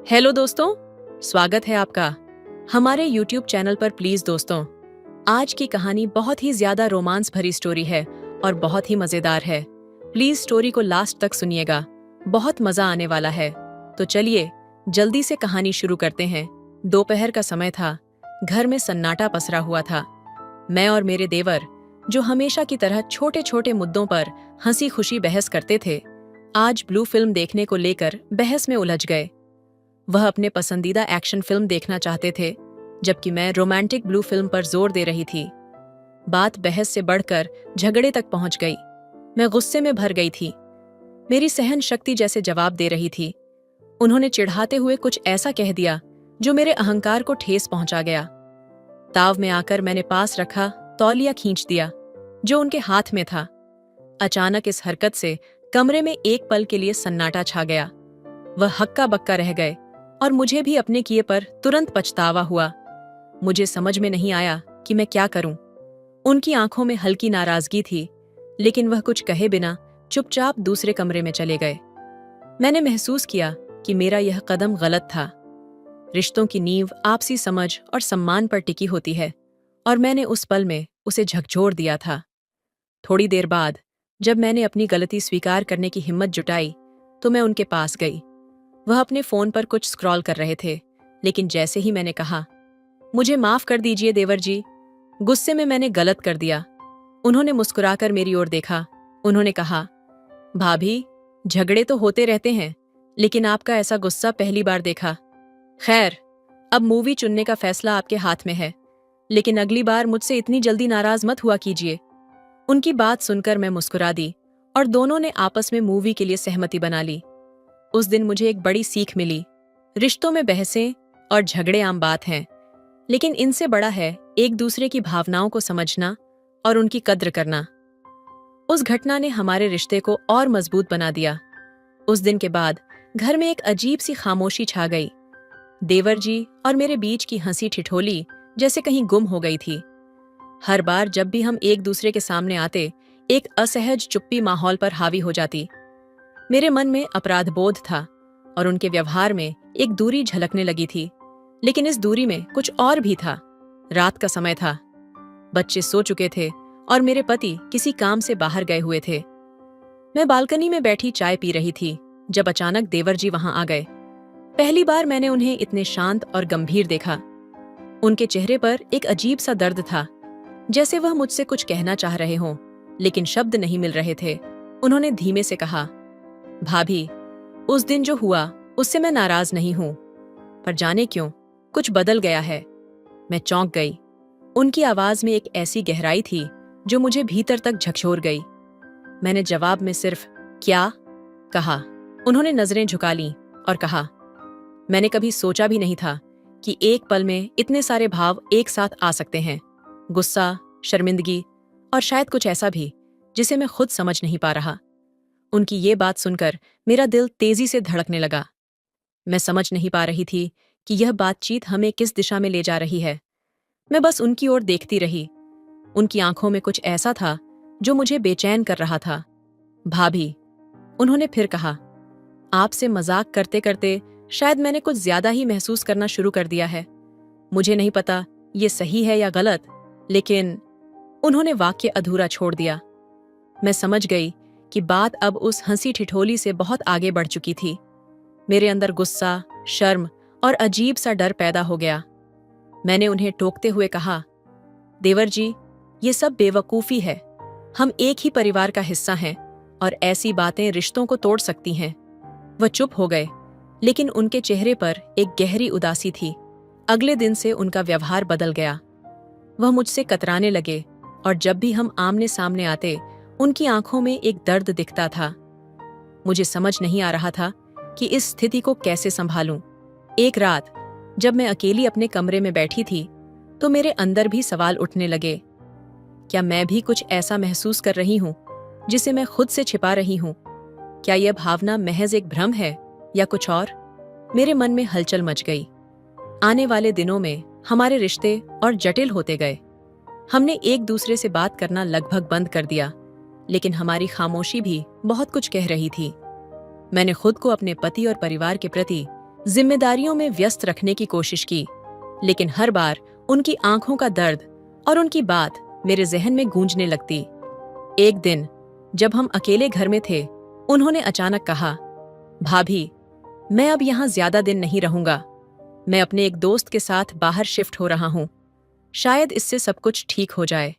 Hello दोस्तों, स्वागत है आपका हमारे YouTube चैनल पर। प्लीज दोस्तों, आज की कहानी बहुत ही ज्यादा रोमांस भरी स्टोरी है और बहुत ही मजेदार है। प्लीज स्टोरी को लास्ट तक सुनिएगा, बहुत मजा आने वाला है। तो चलिए जल्दी से कहानी शुरू करते हैं। दोपहर का समय था, घर में सन्नाटा पसरा हुआ था। मैं और मेरे देवर, जो हमेशा की तरह छोटे छोटे मुद्दों पर हंसी खुशी बहस करते थे, आज ब्लू फिल्म देखने को लेकर बहस में उलझ गए। वह अपने पसंदीदा एक्शन फिल्म देखना चाहते थे, जबकि मैं रोमांटिक ब्लू फिल्म पर जोर दे रही थी। बात बहस से बढ़कर झगड़े तक पहुंच गई। मैं गुस्से में भर गई थी। मेरी सहन शक्ति जैसे जवाब दे रही थी। उन्होंने चिढ़ाते हुए कुछ ऐसा कह दिया जो मेरे अहंकार को ठेस पहुंचा गया। ताव में आकर मैंने पास रखा तौलिया खींच दिया जो उनके हाथ में था। अचानक इस हरकत से कमरे में एक पल के लिए सन्नाटा छा गया। वह हक्का बक्का रह गए और मुझे भी अपने किए पर तुरंत पछतावा हुआ। मुझे समझ में नहीं आया कि मैं क्या करूं। उनकी आंखों में हल्की नाराजगी थी, लेकिन वह कुछ कहे बिना चुपचाप दूसरे कमरे में चले गए। मैंने महसूस किया कि मेरा यह कदम गलत था। रिश्तों की नींव आपसी समझ और सम्मान पर टिकी होती है, और मैंने उस पल में उसे झकझोर दिया था। थोड़ी देर बाद जब मैंने अपनी गलती स्वीकार करने की हिम्मत जुटाई, तो मैं उनके पास गई। वह अपने फोन पर कुछ स्क्रॉल कर रहे थे, लेकिन जैसे ही मैंने कहा, मुझे माफ कर दीजिए देवर जी, गुस्से में मैंने गलत कर दिया, उन्होंने मुस्कुराकर मेरी ओर देखा। उन्होंने कहा, भाभी, झगड़े तो होते रहते हैं, लेकिन आपका ऐसा गुस्सा पहली बार देखा। खैर, अब मूवी चुनने का फैसला आपके हाथ में है, लेकिन अगली बार मुझसे इतनी जल्दी नाराज मत हुआ कीजिए। उनकी बात सुनकर मैं मुस्कुरा दी और दोनों ने आपस में मूवी के लिए सहमति बना ली। उस दिन मुझे एक बड़ी सीख मिली। रिश्तों में बहसें और झगड़े आम बात हैं, लेकिन इनसे बड़ा है एक दूसरे की भावनाओं को समझना और उनकी कद्र करना। उस घटना ने हमारे रिश्ते को और मजबूत बना दिया। उस दिन के बाद घर में एक अजीब सी खामोशी छा गई। देवर जी और मेरे बीच की हंसी ठिठोली जैसे कहीं गुम हो गई थी। हर बार जब भी हम एक दूसरे के सामने आते, एक असहज चुप्पी माहौल पर हावी हो जाती। मेरे मन में अपराध बोध था और उनके व्यवहार में एक दूरी झलकने लगी थी, लेकिन इस दूरी में कुछ और भी था। रात का समय था, बच्चे सो चुके थे और मेरे पति किसी काम से बाहर गए हुए थे। मैं बालकनी में बैठी चाय पी रही थी जब अचानक देवर जी वहां आ गए। पहली बार मैंने उन्हें इतने शांत और गंभीर देखा। उनके चेहरे पर एक अजीब सा दर्द था, जैसे वह मुझसे कुछ कहना चाह रहे हों, लेकिन शब्द नहीं मिल रहे थे। उन्होंने धीमे से कहा, भाभी, उस दिन जो हुआ उससे मैं नाराज नहीं हूं, पर जाने क्यों कुछ बदल गया है। मैं चौंक गई। उनकी आवाज में एक ऐसी गहराई थी जो मुझे भीतर तक झकझोर गई। मैंने जवाब में सिर्फ क्या कहा। उन्होंने नजरें झुका लीं और कहा, मैंने कभी सोचा भी नहीं था कि एक पल में इतने सारे भाव एक साथ आ सकते हैं। गुस्सा, शर्मिंदगी और शायद कुछ ऐसा भी जिसे मैं खुद समझ नहीं पा रहा। उनकी ये बात सुनकर मेरा दिल तेजी से धड़कने लगा। मैं समझ नहीं पा रही थी कि यह बातचीत हमें किस दिशा में ले जा रही है। मैं बस उनकी ओर देखती रही। उनकी आंखों में कुछ ऐसा था जो मुझे बेचैन कर रहा था। भाभी, उन्होंने फिर कहा, आपसे मजाक करते करते शायद मैंने कुछ ज्यादा ही महसूस करना शुरू कर दिया है। मुझे नहीं पता ये सही है या गलत, लेकिन उन्होंने वाक्य अधूरा छोड़ दिया। मैं समझ गई कि बात अब उस हंसी ठिठोली से बहुत आगे बढ़ चुकी थी। मेरे अंदर गुस्सा, शर्म और अजीब सा डर पैदा हो गया। मैंने उन्हें टोकते हुए कहा, देवर जी, ये सब बेवकूफी है। हम एक ही परिवार का हिस्सा हैं और ऐसी बातें रिश्तों को तोड़ सकती हैं। वह चुप हो गए, लेकिन उनके चेहरे पर एक गहरी उदासी थी। अगले दिन से उनका व्यवहार बदल गया। वह मुझसे कतराने लगे और जब भी हम आमने सामने आते, उनकी आंखों में एक दर्द दिखता था। मुझे समझ नहीं आ रहा था कि इस स्थिति को कैसे संभालूं। एक रात जब मैं अकेली अपने कमरे में बैठी थी, तो मेरे अंदर भी सवाल उठने लगे। क्या मैं भी कुछ ऐसा महसूस कर रही हूं जिसे मैं खुद से छिपा रही हूं? क्या यह भावना महज एक भ्रम है या कुछ और? मेरे मन में हलचल मच गई। आने वाले दिनों में हमारे रिश्ते और जटिल होते गए। हमने एक दूसरे से बात करना लगभग बंद कर दिया, लेकिन हमारी खामोशी भी बहुत कुछ कह रही थी। मैंने खुद को अपने पति और परिवार के प्रति जिम्मेदारियों में व्यस्त रखने की कोशिश की, लेकिन हर बार उनकी आंखों का दर्द और उनकी बात मेरे जहन में गूंजने लगती। एक दिन जब हम अकेले घर में थे, उन्होंने अचानक कहा, भाभी, मैं अब यहाँ ज्यादा दिन नहीं रहूंगा। मैं अपने एक दोस्त के साथ बाहर शिफ्ट हो रहा हूँ। शायद इससे सब कुछ ठीक हो जाए।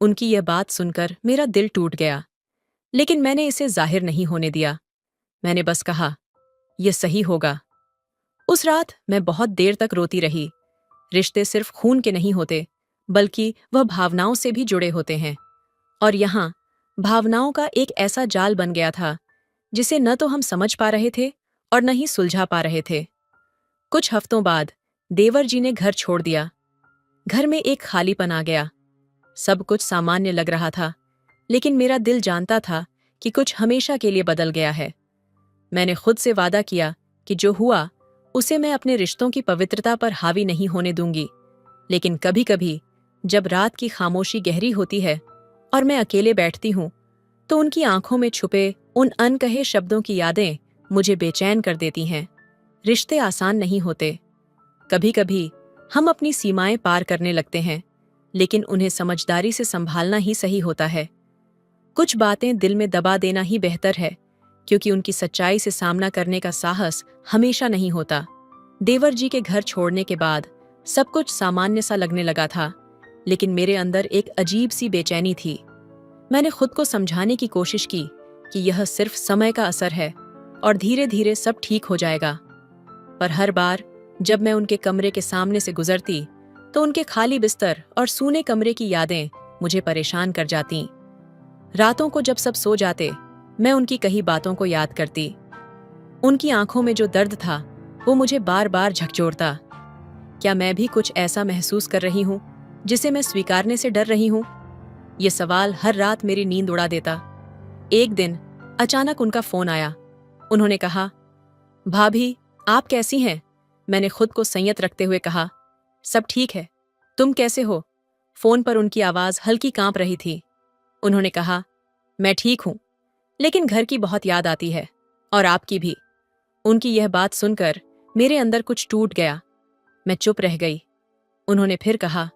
उनकी यह बात सुनकर मेरा दिल टूट गया, लेकिन मैंने इसे जाहिर नहीं होने दिया। मैंने बस कहा, यह सही होगा। उस रात मैं बहुत देर तक रोती रही। रिश्ते सिर्फ खून के नहीं होते, बल्कि वह भावनाओं से भी जुड़े होते हैं। और यहाँ भावनाओं का एक ऐसा जाल बन गया था जिसे न तो हम समझ पा रहे थे और न ही सुलझा पा रहे थे। कुछ हफ्तों बाद देवर जी ने घर छोड़ दिया। घर में एक खालीपन आ गया। सब कुछ सामान्य लग रहा था, लेकिन मेरा दिल जानता था कि कुछ हमेशा के लिए बदल गया है। मैंने खुद से वादा किया कि जो हुआ उसे मैं अपने रिश्तों की पवित्रता पर हावी नहीं होने दूंगी। लेकिन कभी कभी जब रात की खामोशी गहरी होती है और मैं अकेले बैठती हूँ, तो उनकी आंखों में छुपे उन अनकहे शब्दों की यादें मुझे बेचैन कर देती हैं। रिश्ते आसान नहीं होते। कभी कभी हम अपनी सीमाएं पार करने लगते हैं, लेकिन उन्हें समझदारी से संभालना ही सही होता है। कुछ बातें दिल में दबा देना ही बेहतर है, क्योंकि उनकी सच्चाई से सामना करने का साहस हमेशा नहीं होता। देवर जी के घर छोड़ने के बाद सब कुछ सामान्य सा लगने लगा था, लेकिन मेरे अंदर एक अजीब सी बेचैनी थी। मैंने खुद को समझाने की कोशिश की कि यह सिर्फ समय का असर है और धीरे धीरे सब ठीक हो जाएगा। पर हर बार जब मैं उनके कमरे के सामने से गुजरती, तो उनके खाली बिस्तर और सूने कमरे की यादें मुझे परेशान कर जातीं। रातों को जब सब सो जाते, मैं उनकी कही बातों को याद करती। उनकी आंखों में जो दर्द था वो मुझे बार बार झकझोरता। क्या मैं भी कुछ ऐसा महसूस कर रही हूँ जिसे मैं स्वीकारने से डर रही हूँ? ये सवाल हर रात मेरी नींद उड़ा देता। एक दिन अचानक उनका फोन आया। उन्होंने कहा, भाभी, आप कैसी हैं? मैंने खुद को संयत रखते हुए कहा, सब ठीक है। तुम कैसे हो? फोन पर उनकी आवाज हल्की कांप रही थी। उन्होंने कहा, मैं ठीक हूं, लेकिन घर की बहुत याद आती है, और आपकी भी। उनकी यह बात सुनकर मेरे अंदर कुछ टूट गया। मैं चुप रह गई। उन्होंने फिर कहा,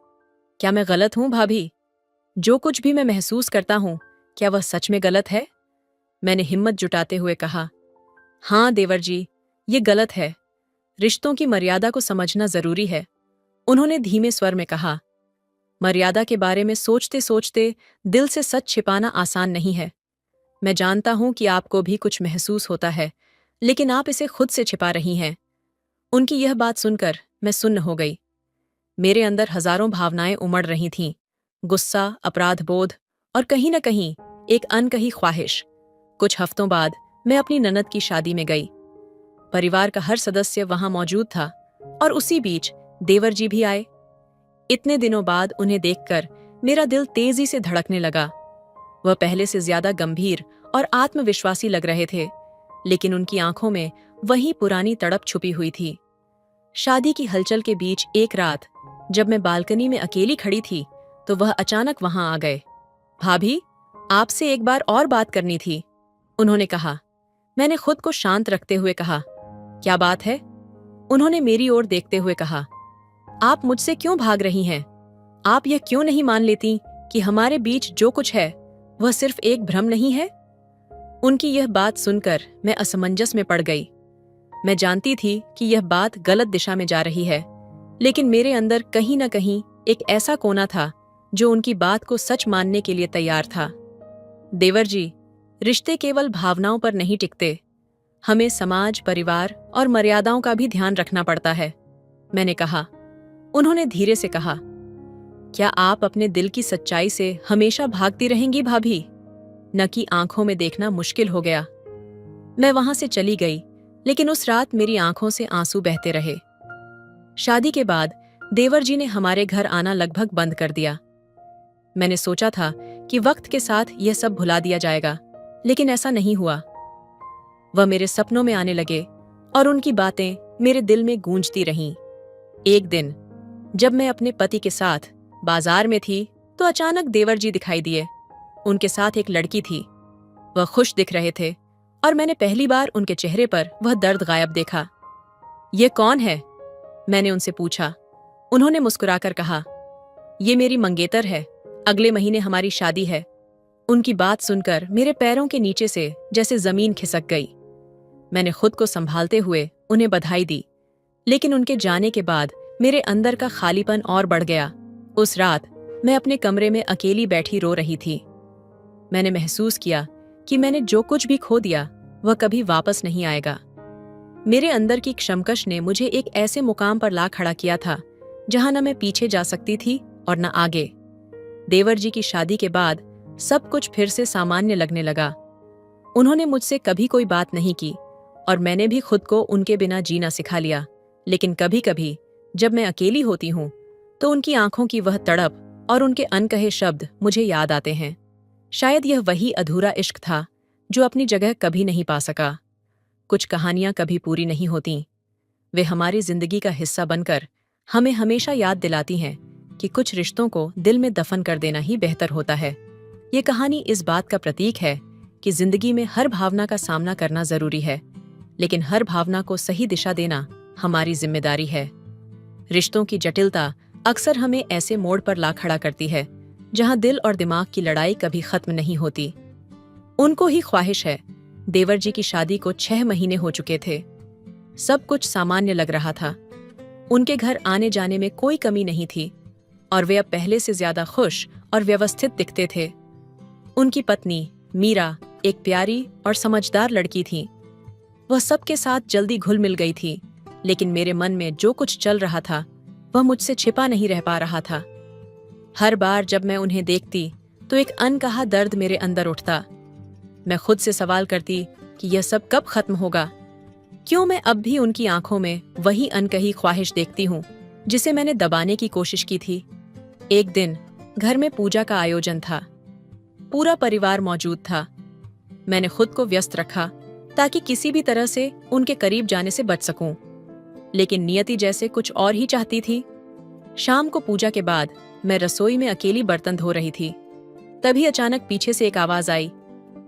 क्या मैं गलत हूं भाभी? जो कुछ भी मैं महसूस करता हूं, क्या वह सच में गलत है? मैंने हिम्मत जुटाते हुए कहा, हाँ देवर जी, ये गलत है। रिश्तों की मर्यादा को समझना जरूरी है। उन्होंने धीमे स्वर में कहा, मर्यादा के बारे में सोचते सोचते दिल से सच छिपाना आसान नहीं है। मैं जानता हूं कि आपको भी कुछ महसूस होता है, लेकिन आप इसे खुद से छिपा रही हैं। उनकी यह बात सुनकर मैं सुन्न हो गई। मेरे अंदर हजारों भावनाएं उमड़ रही थीं, गुस्सा, अपराध बोध और कहीं न कहीं एक अनकही ख्वाहिश। कुछ हफ्तों बाद मैं अपनी ननद की शादी में गई। परिवार का हर सदस्य वहां मौजूद था, और उसी बीच देवर जी भी आए। इतने दिनों बाद उन्हें देखकर मेरा दिल तेजी से धड़कने लगा। वह पहले से ज्यादा गंभीर और आत्मविश्वासी लग रहे थे, लेकिन उनकी आंखों में वही पुरानी तड़प छुपी हुई थी। शादी की हलचल के बीच एक रात जब मैं बालकनी में अकेली खड़ी थी, तो वह अचानक वहां आ गए। भाभी, आपसे एक बार और बात करनी थी, उन्होंने कहा। मैंने खुद को शांत रखते हुए कहा, क्या बात है? उन्होंने मेरी ओर देखते हुए कहा, आप मुझसे क्यों भाग रही हैं? आप यह क्यों नहीं मान लेती कि हमारे बीच जो कुछ है वह सिर्फ एक भ्रम नहीं है? उनकी यह बात सुनकर मैं असमंजस में पड़ गई। मैं जानती थी कि यह बात गलत दिशा में जा रही है, लेकिन मेरे अंदर कहीं न कहीं एक ऐसा कोना था जो उनकी बात को सच मानने के लिए तैयार था। देवर जी, रिश्ते केवल भावनाओं पर नहीं टिकते। हमें समाज, परिवार और मर्यादाओं का भी ध्यान रखना पड़ता है, मैंने कहा। उन्होंने धीरे से कहा, क्या आप अपने दिल की सच्चाई से हमेशा भागती रहेंगी भाभी? न कि आंखों में देखना मुश्किल हो गया। मैं वहां से चली गई, लेकिन उस रात मेरी आंखों से आंसू बहते रहे। शादी के बाद देवर जी ने हमारे घर आना लगभग बंद कर दिया। मैंने सोचा था कि वक्त के साथ यह सब भुला दिया जाएगा, लेकिन ऐसा नहीं हुआ। वह मेरे सपनों में आने लगे और उनकी बातें मेरे दिल में गूंजती रहीं। एक दिन जब मैं अपने पति के साथ बाजार में थी, तो अचानक देवर जी दिखाई दिए। उनके साथ एक लड़की थी। वह खुश दिख रहे थे और मैंने पहली बार उनके चेहरे पर वह दर्द गायब देखा। ये कौन है? मैंने उनसे पूछा। उन्होंने मुस्कुराकर कहा, ये मेरी मंगेतर है, अगले महीने हमारी शादी है। उनकी बात सुनकर मेरे पैरों के नीचे से जैसे जमीन खिसक गई। मैंने खुद को संभालते हुए उन्हें बधाई दी, लेकिन उनके जाने के बाद मेरे अंदर का खालीपन और बढ़ गया। उस रात मैं अपने कमरे में अकेली बैठी रो रही थी। मैंने महसूस किया कि मैंने जो कुछ भी खो दिया वह कभी वापस नहीं आएगा। मेरे अंदर की क्षमकश ने मुझे एक ऐसे मुकाम पर ला खड़ा किया था जहां न मैं पीछे जा सकती थी और न आगे। देवर जी की शादी के बाद सब कुछ फिर से सामान्य लगने लगा। उन्होंने मुझसे कभी कोई बात नहीं की और मैंने भी खुद को उनके बिना जीना सिखा लिया। लेकिन कभी कभी जब मैं अकेली होती हूँ तो उनकी आंखों की वह तड़प और उनके अनकहे शब्द मुझे याद आते हैं। शायद यह वही अधूरा इश्क था जो अपनी जगह कभी नहीं पा सका। कुछ कहानियां कभी पूरी नहीं होती, वे हमारी जिंदगी का हिस्सा बनकर हमें हमेशा याद दिलाती हैं कि कुछ रिश्तों को दिल में दफन कर देना ही बेहतर होता है। ये कहानी इस बात का प्रतीक है कि जिंदगी में हर भावना का सामना करना जरूरी है, लेकिन हर भावना को सही दिशा देना हमारी जिम्मेदारी है। रिश्तों की जटिलता अक्सर हमें ऐसे मोड़ पर ला खड़ा करती है जहां दिल और दिमाग की लड़ाई कभी खत्म नहीं होती। उनको ही ख्वाहिश है। देवर जी की शादी को 6 महीने हो चुके थे। सब कुछ सामान्य लग रहा था। उनके घर आने जाने में कोई कमी नहीं थी और वे अब पहले से ज्यादा खुश और व्यवस्थित दिखते थे। उनकी पत्नी मीरा एक प्यारी और समझदार लड़की थी। वह सबके साथ जल्दी घुल मिल गई थी, लेकिन मेरे मन में जो कुछ चल रहा था वह मुझसे छिपा नहीं रह पा रहा था। हर बार जब मैं उन्हें देखती तो एक अनकहा दर्द मेरे अंदर उठता। मैं खुद से सवाल करती कि यह सब कब खत्म होगा। क्यों मैं अब भी उनकी आंखों में वही अनकही ख्वाहिश देखती हूँ जिसे मैंने दबाने की कोशिश की थी। एक दिन घर में पूजा का आयोजन था। पूरा परिवार मौजूद था। मैंने खुद को व्यस्त रखा ताकि किसी भी तरह से उनके करीब जाने से बच सकूं, लेकिन नियति जैसे कुछ और ही चाहती थी। शाम को पूजा के बाद मैं रसोई में अकेली बर्तन धो रही थी। तभी अचानक पीछे से एक आवाज आई,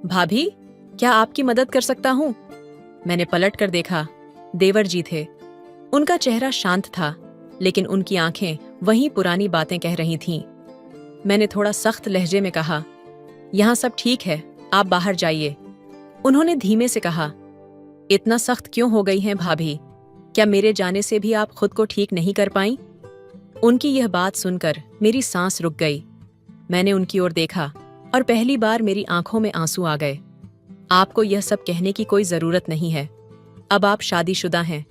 भाभी, क्या आपकी मदद कर सकता हूँ? मैंने पलट कर देखा। देवर जी थे। उनका चेहरा शांत था, लेकिन उनकी आंखें वहीं पुरानी बातें कह रही थीं। मैंने थोड़ा सख्त लहजे में कहा, यहाँ सब ठीक है, आप बाहर जाइए। उन्होंने धीमे से कहा, इतना सख्त क्यों हो गई हैं भाभी? क्या मेरे जाने से भी आप खुद को ठीक नहीं कर पाईं? उनकी यह बात सुनकर मेरी सांस रुक गई। मैंने उनकी ओर देखा और पहली बार मेरी आंखों में आंसू आ गए। आपको यह सब कहने की कोई जरूरत नहीं है। अब आप शादीशुदा हैं।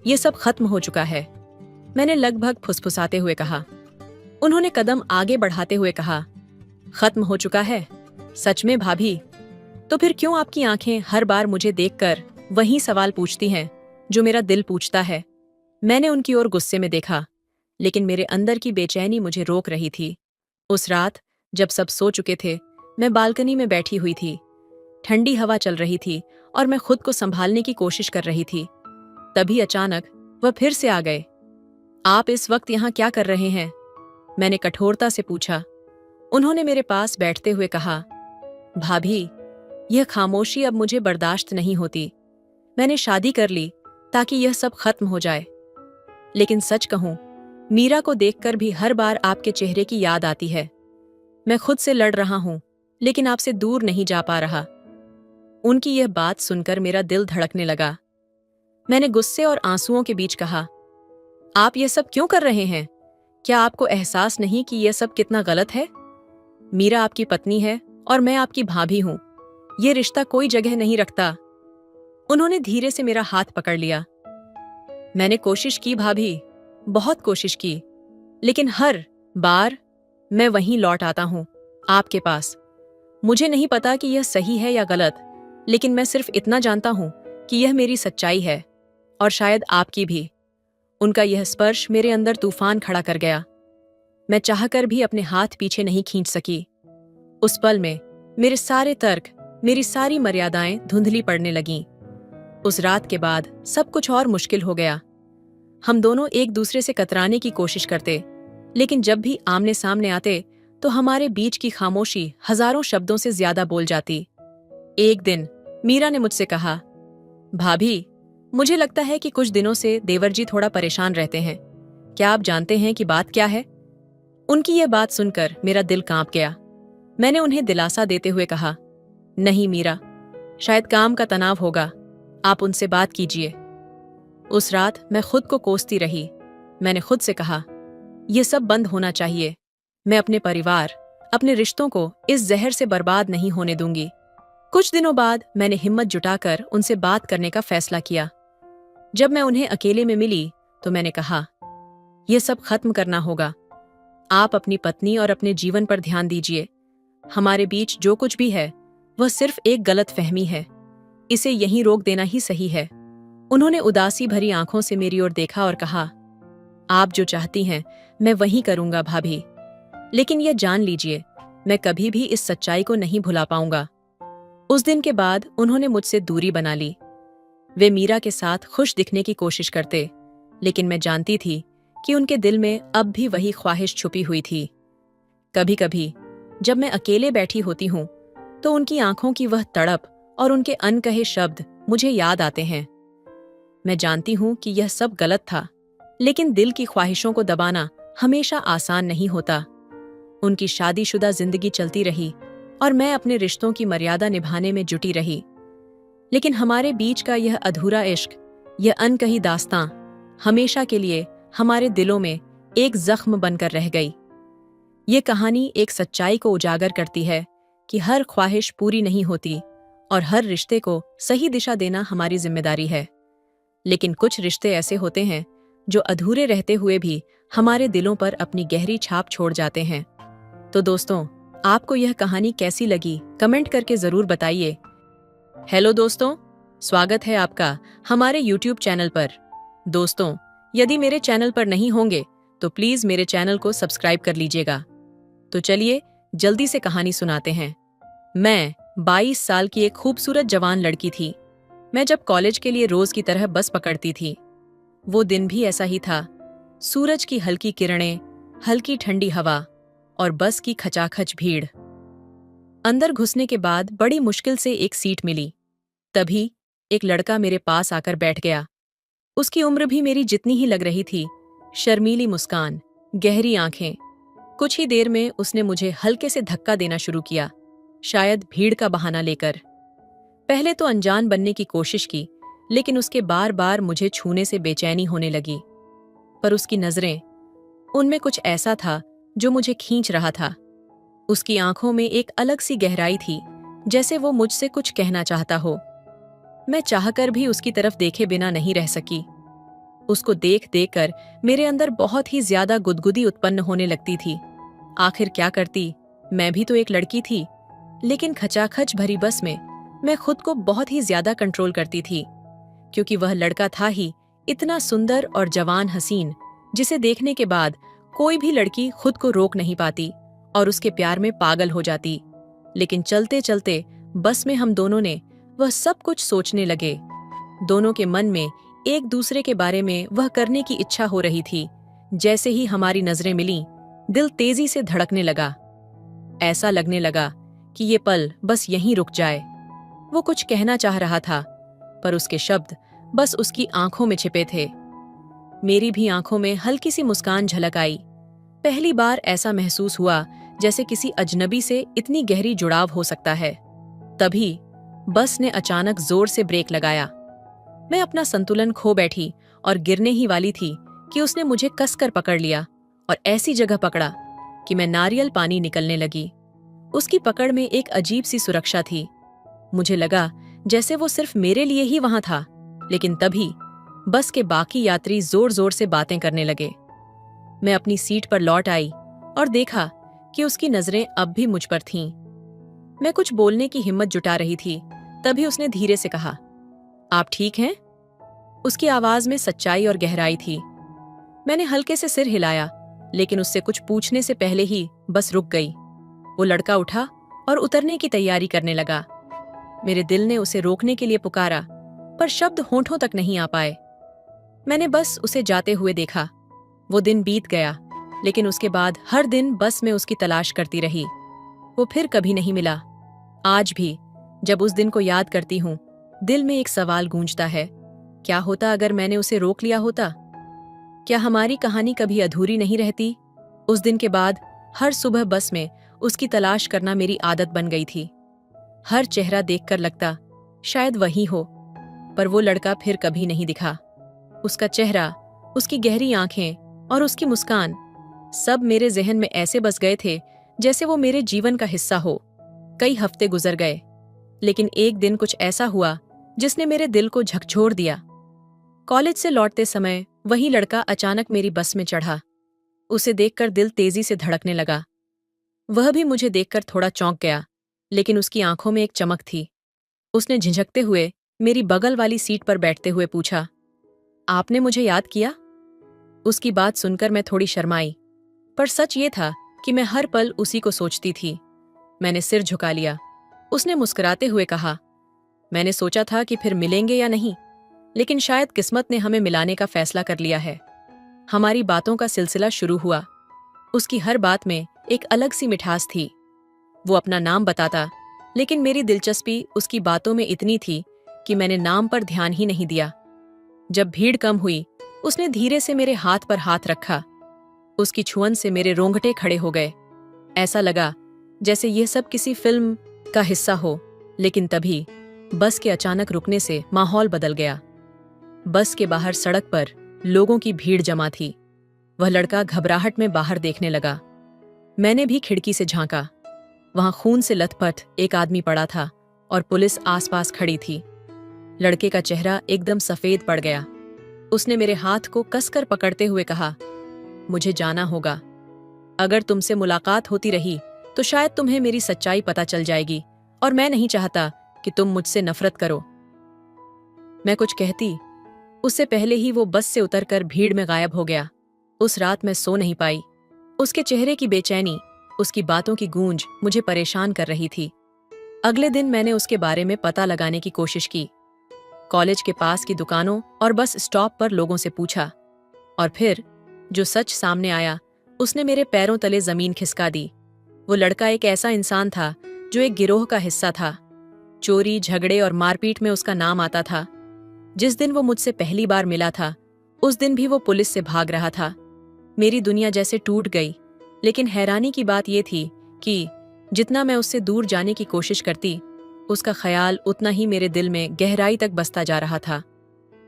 ये सब खत्म हो चुका है, मैंने लगभग फुसफुसाते हुए कहा। उन्होंने कदम आगे बढ़ाते हुए कहा, खत्म हो चुका है? सच में भाभी? तो फिर क्यों आपकी आंखें हर बार मुझे देखकर वही सवाल पूछती हैं जो मेरा दिल पूछता है? मैंने उनकी ओर गुस्से में देखा, लेकिन मेरे अंदर की बेचैनी मुझे रोक रही थी। उस रात जब सब सो चुके थे, मैं बालकनी में बैठी हुई थी। ठंडी हवा चल रही थी और मैं खुद को संभालने की कोशिश कर रही थी। तभी अचानक वह फिर से आ गए। आप इस वक्त यहाँ क्या कर रहे हैं? मैंने कठोरता से पूछा। उन्होंने मेरे पास बैठते हुए कहा, भाभी, यह खामोशी अब मुझे बर्दाश्त नहीं होती। मैंने शादी कर ली ताकि यह सब खत्म हो जाए, लेकिन सच कहूं, मीरा को देखकर भी हर बार आपके चेहरे की याद आती है। मैं खुद से लड़ रहा हूं, लेकिन आपसे दूर नहीं जा पा रहा। उनकी यह बात सुनकर मेरा दिल धड़कने लगा। मैंने गुस्से और आंसुओं के बीच कहा, आप ये सब क्यों कर रहे हैं? क्या आपको एहसास नहीं कि यह सब कितना गलत है? मीरा आपकी पत्नी है और मैं आपकी भाभी हूं। यह रिश्ता कोई जगह नहीं रखता। उन्होंने धीरे से मेरा हाथ पकड़ लिया। मैंने कोशिश की भाभी, बहुत कोशिश की, लेकिन हर बार मैं वहीं लौट आता हूं, आपके पास। मुझे नहीं पता कि यह सही है या गलत, लेकिन मैं सिर्फ इतना जानता हूं कि यह मेरी सच्चाई है और शायद आपकी भी। उनका यह स्पर्श मेरे अंदर तूफान खड़ा कर गया। मैं चाहकर भी अपने हाथ पीछे नहीं खींच सकी। उस पल में मेरे सारे तर्क, मेरी सारी मर्यादाएं धुंधली पड़ने लगीं। उस रात के बाद सब कुछ और मुश्किल हो गया। हम दोनों एक दूसरे से कतराने की कोशिश करते, लेकिन जब भी आमने सामने आते तो हमारे बीच की खामोशी हजारों शब्दों से ज्यादा बोल जाती। एक दिन मीरा ने मुझसे कहा, भाभी, मुझे लगता है कि कुछ दिनों से देवर जी थोड़ा परेशान रहते हैं। क्या आप जानते हैं कि बात क्या है? उनकी यह बात सुनकर मेरा दिल कांप गया। मैंने उन्हें दिलासा देते हुए कहा, नहीं मीरा, शायद काम का तनाव होगा, आप उनसे बात कीजिए। उस रात मैं खुद को कोसती रही। मैंने खुद से कहा, यह सब बंद होना चाहिए। मैं अपने परिवार, अपने रिश्तों को इस जहर से बर्बाद नहीं होने दूंगी। कुछ दिनों बाद मैंने हिम्मत जुटाकर उनसे बात करने का फैसला किया। जब मैं उन्हें अकेले में मिली तो मैंने कहा, यह सब खत्म करना होगा। आप अपनी पत्नी और अपने जीवन पर ध्यान दीजिए। हमारे बीच जो कुछ भी है वह सिर्फ एक गलत फहमी है। इसे यहीं रोक देना ही सही है। उन्होंने उदासी भरी आंखों से मेरी ओर देखा और कहा, आप जो चाहती हैं मैं वही करूंगा भाभी, लेकिन यह जान लीजिए मैं कभी भी इस सच्चाई को नहीं भुला पाऊंगा। उस दिन के बाद उन्होंने मुझसे दूरी बना ली। वे मीरा के साथ खुश दिखने की कोशिश करते, लेकिन मैं जानती थी कि उनके दिल में अब भी वही ख्वाहिश छुपी हुई थी। कभी कभी जब मैं अकेले बैठी होती हूँ तो उनकी आंखों की वह तड़प और उनके अनकहे शब्द मुझे याद आते हैं। मैं जानती हूँ कि यह सब गलत था, लेकिन दिल की ख्वाहिशों को दबाना हमेशा आसान नहीं होता। उनकी शादीशुदा जिंदगी चलती रही और मैं अपने रिश्तों की मर्यादा निभाने में जुटी रही, लेकिन हमारे बीच का यह अधूरा इश्क, यह अनकही दास्तां हमेशा के लिए हमारे दिलों में एक जख्म बनकर रह गई। ये कहानी एक सच्चाई को उजागर करती है कि हर ख्वाहिश पूरी नहीं होती और हर रिश्ते को सही दिशा देना हमारी जिम्मेदारी है। लेकिन कुछ रिश्ते ऐसे होते हैं जो अधूरे रहते हुए भी हमारे दिलों पर अपनी गहरी छाप छोड़ जाते हैं। तो दोस्तों, आपको यह कहानी कैसी लगी कमेंट करके जरूर बताइए। हेलो दोस्तों, स्वागत है आपका हमारे YouTube चैनल पर। दोस्तों, यदि मेरे चैनल पर नहीं होंगे तो प्लीज मेरे चैनल को सब्सक्राइब कर लीजिएगा। तो चलिए जल्दी से कहानी सुनाते हैं। मैं 22 साल की एक खूबसूरत जवान लड़की थी। मैं जब कॉलेज के लिए रोज की तरह बस पकड़ती थी। वो दिन भी ऐसा ही था। सूरज की हल्की किरणें, हल्की ठंडी हवा और बस की खचाखच भीड़। अंदर घुसने के बाद बड़ी मुश्किल से एक सीट मिली। तभी एक लड़का मेरे पास आकर बैठ गया। उसकी उम्र भी मेरी जितनी ही लग रही थी। शर्मीली मुस्कान, गहरी आंखें। कुछ ही देर में उसने मुझे हल्के से धक्का देना शुरू किया, शायद भीड़ का बहाना लेकर। पहले तो अनजान बनने की कोशिश की, लेकिन उसके बार बार मुझे छूने से बेचैनी होने लगी। पर उसकी नजरें, उनमें कुछ ऐसा था जो मुझे खींच रहा था। उसकी आंखों में एक अलग सी गहराई थी, जैसे वो मुझसे कुछ कहना चाहता हो। मैं चाहकर भी उसकी तरफ देखे बिना नहीं रह सकी। उसको देख देख कर मेरे अंदर बहुत ही ज्यादा गुदगुदी उत्पन्न होने लगती थी। आखिर क्या करती, मैं भी तो एक लड़की थी। लेकिन खचाखच भरी बस में मैं खुद को बहुत ही ज्यादा कंट्रोल करती थी, क्योंकि वह लड़का था ही इतना सुंदर और जवान हसीन, जिसे देखने के बाद कोई भी लड़की खुद को रोक नहीं पाती और उसके प्यार में पागल हो जाती। लेकिन चलते चलते बस में हम दोनों ने वह सब कुछ सोचने लगे। दोनों के मन में एक दूसरे के बारे में वह करने की इच्छा हो रही थी। जैसे ही हमारी नजरें मिलीं, दिल तेजी से धड़कने लगा। ऐसा लगने लगा कि ये पल बस यहीं रुक जाए। वो कुछ कहना चाह रहा था, पर उसके शब्द बस उसकी आंखों में छिपे थे। मेरी भी आंखों में हल्की सी मुस्कान झलक आई। पहली बार ऐसा महसूस हुआ जैसे किसी अजनबी से इतनी गहरी जुड़ाव हो सकता है। तभी बस ने अचानक जोर से ब्रेक लगाया। मैं अपना संतुलन खो बैठी और गिरने ही वाली थी कि उसने मुझे कसकर पकड़ लिया और ऐसी जगह पकड़ा कि मैं नारियल पानी निकलने लगी। उसकी पकड़ में एक अजीब सी सुरक्षा थी। मुझे लगा जैसे वो सिर्फ मेरे लिए ही वहां था। लेकिन तभी बस के बाकी यात्री जोर जोर से बातें करने लगे। मैं अपनी सीट पर लौट आई और देखा कि उसकी नजरें अब भी मुझ पर थीं। मैं कुछ बोलने की हिम्मत जुटा रही थी, तभी उसने धीरे से कहा, आप ठीक हैं? उसकी आवाज में सच्चाई और गहराई थी। मैंने हल्के से सिर हिलाया, लेकिन उससे कुछ पूछने से पहले ही बस रुक गई। वो लड़का उठा और उतरने की तैयारी करने लगा। मेरे दिल ने उसे रोकने के लिए पुकारा, पर शब्द होंठों तक नहीं आ पाए। मैंने बस उसे जाते हुए देखा। वो दिन बीत गया, लेकिन उसके बाद हर दिन बस में उसकी तलाश करती रही। वो फिर कभी नहीं मिला। आज भी जब उस दिन को याद करती हूँ, दिल में एक सवाल गूंजता है, क्या होता अगर मैंने उसे रोक लिया होता? क्या हमारी कहानी कभी अधूरी नहीं रहती? उस दिन के बाद हर सुबह बस में उसकी तलाश करना मेरी आदत बन गई थी। हर चेहरा देखकर लगता शायद वही हो, पर वो लड़का फिर कभी नहीं दिखा। उसका चेहरा, उसकी गहरी आंखें और उसकी मुस्कान सब मेरे जहन में ऐसे बस गए थे जैसे वो मेरे जीवन का हिस्सा हो। कई हफ्ते गुजर गए, लेकिन एक दिन कुछ ऐसा हुआ जिसने मेरे दिल को झकझोर दिया। कॉलेज से लौटते समय वही लड़का अचानक मेरी बस में चढ़ा। उसे देखकर दिल तेजी से धड़कने लगा। वह भी मुझे देखकर थोड़ा चौंक गया, लेकिन उसकी आंखों में एक चमक थी। उसने झिझकते हुए मेरी बगल वाली सीट पर बैठते हुए पूछा, आपने मुझे याद किया? उसकी बात सुनकर मैं थोड़ी शर्माई, पर सच ये था कि मैं हर पल उसी को सोचती थी। मैंने सिर झुका लिया। उसने मुस्कुराते हुए कहा, मैंने सोचा था कि फिर मिलेंगे या नहीं, लेकिन शायद किस्मत ने हमें मिलाने का फैसला कर लिया है। हमारी बातों का सिलसिला शुरू हुआ। उसकी हर बात में एक अलग सी मिठास थी। वो अपना नाम बताता, लेकिन मेरी दिलचस्पी उसकी बातों में इतनी थी कि मैंने नाम पर ध्यान ही नहीं दिया। जब भीड़ कम हुई, उसने धीरे से मेरे हाथ पर हाथ रखा। उसकी छुअन से मेरे रोंगटे खड़े हो गए। ऐसा लगा जैसे यह सब किसी फिल्म का हिस्सा हो, लेकिन तभी बस के अचानक रुकने से माहौल बदल गया। बस के बाहर सड़क पर लोगों की भीड़ जमा थी। वह लड़का घबराहट में बाहर देखने लगा। मैंने भी खिड़की से झांका। वहां खून से लथपथ एक आदमी पड़ा था और पुलिस आसपास खड़ी थी। लड़के का चेहरा एकदम सफेद पड़ गया। उसने मेरे हाथ को कसकर पकड़ते हुए कहा, मुझे जाना होगा। अगर तुमसे मुलाकात होती रही तो शायद तुम्हें मेरी सच्चाई पता चल जाएगी, और मैं नहीं चाहता कि तुम मुझसे नफरत करो। मैं कुछ कहती, उससे पहले ही वो बस से उतरकर भीड़ में गायब हो गया। उस रात मैं सो नहीं पाई। उसके चेहरे की बेचैनी, उसकी बातों की गूंज मुझे परेशान कर रही थी। अगले दिन मैंने उसके बारे में पता लगाने की कोशिश की। कॉलेज के पास की दुकानों और बस स्टॉप पर लोगों से पूछा, और फिर जो सच सामने आया उसने मेरे पैरों तले जमीन खिसका दी। वो लड़का एक ऐसा इंसान था जो एक गिरोह का हिस्सा था। चोरी, झगड़े और मारपीट में उसका नाम आता था। जिस दिन वो मुझसे पहली बार मिला था, उस दिन भी वो पुलिस से भाग रहा था। मेरी दुनिया जैसे टूट गई, लेकिन हैरानी की बात यह थी कि जितना मैं उससे दूर जाने की कोशिश करती, उसका ख्याल उतना ही मेरे दिल में गहराई तक बसता जा रहा था।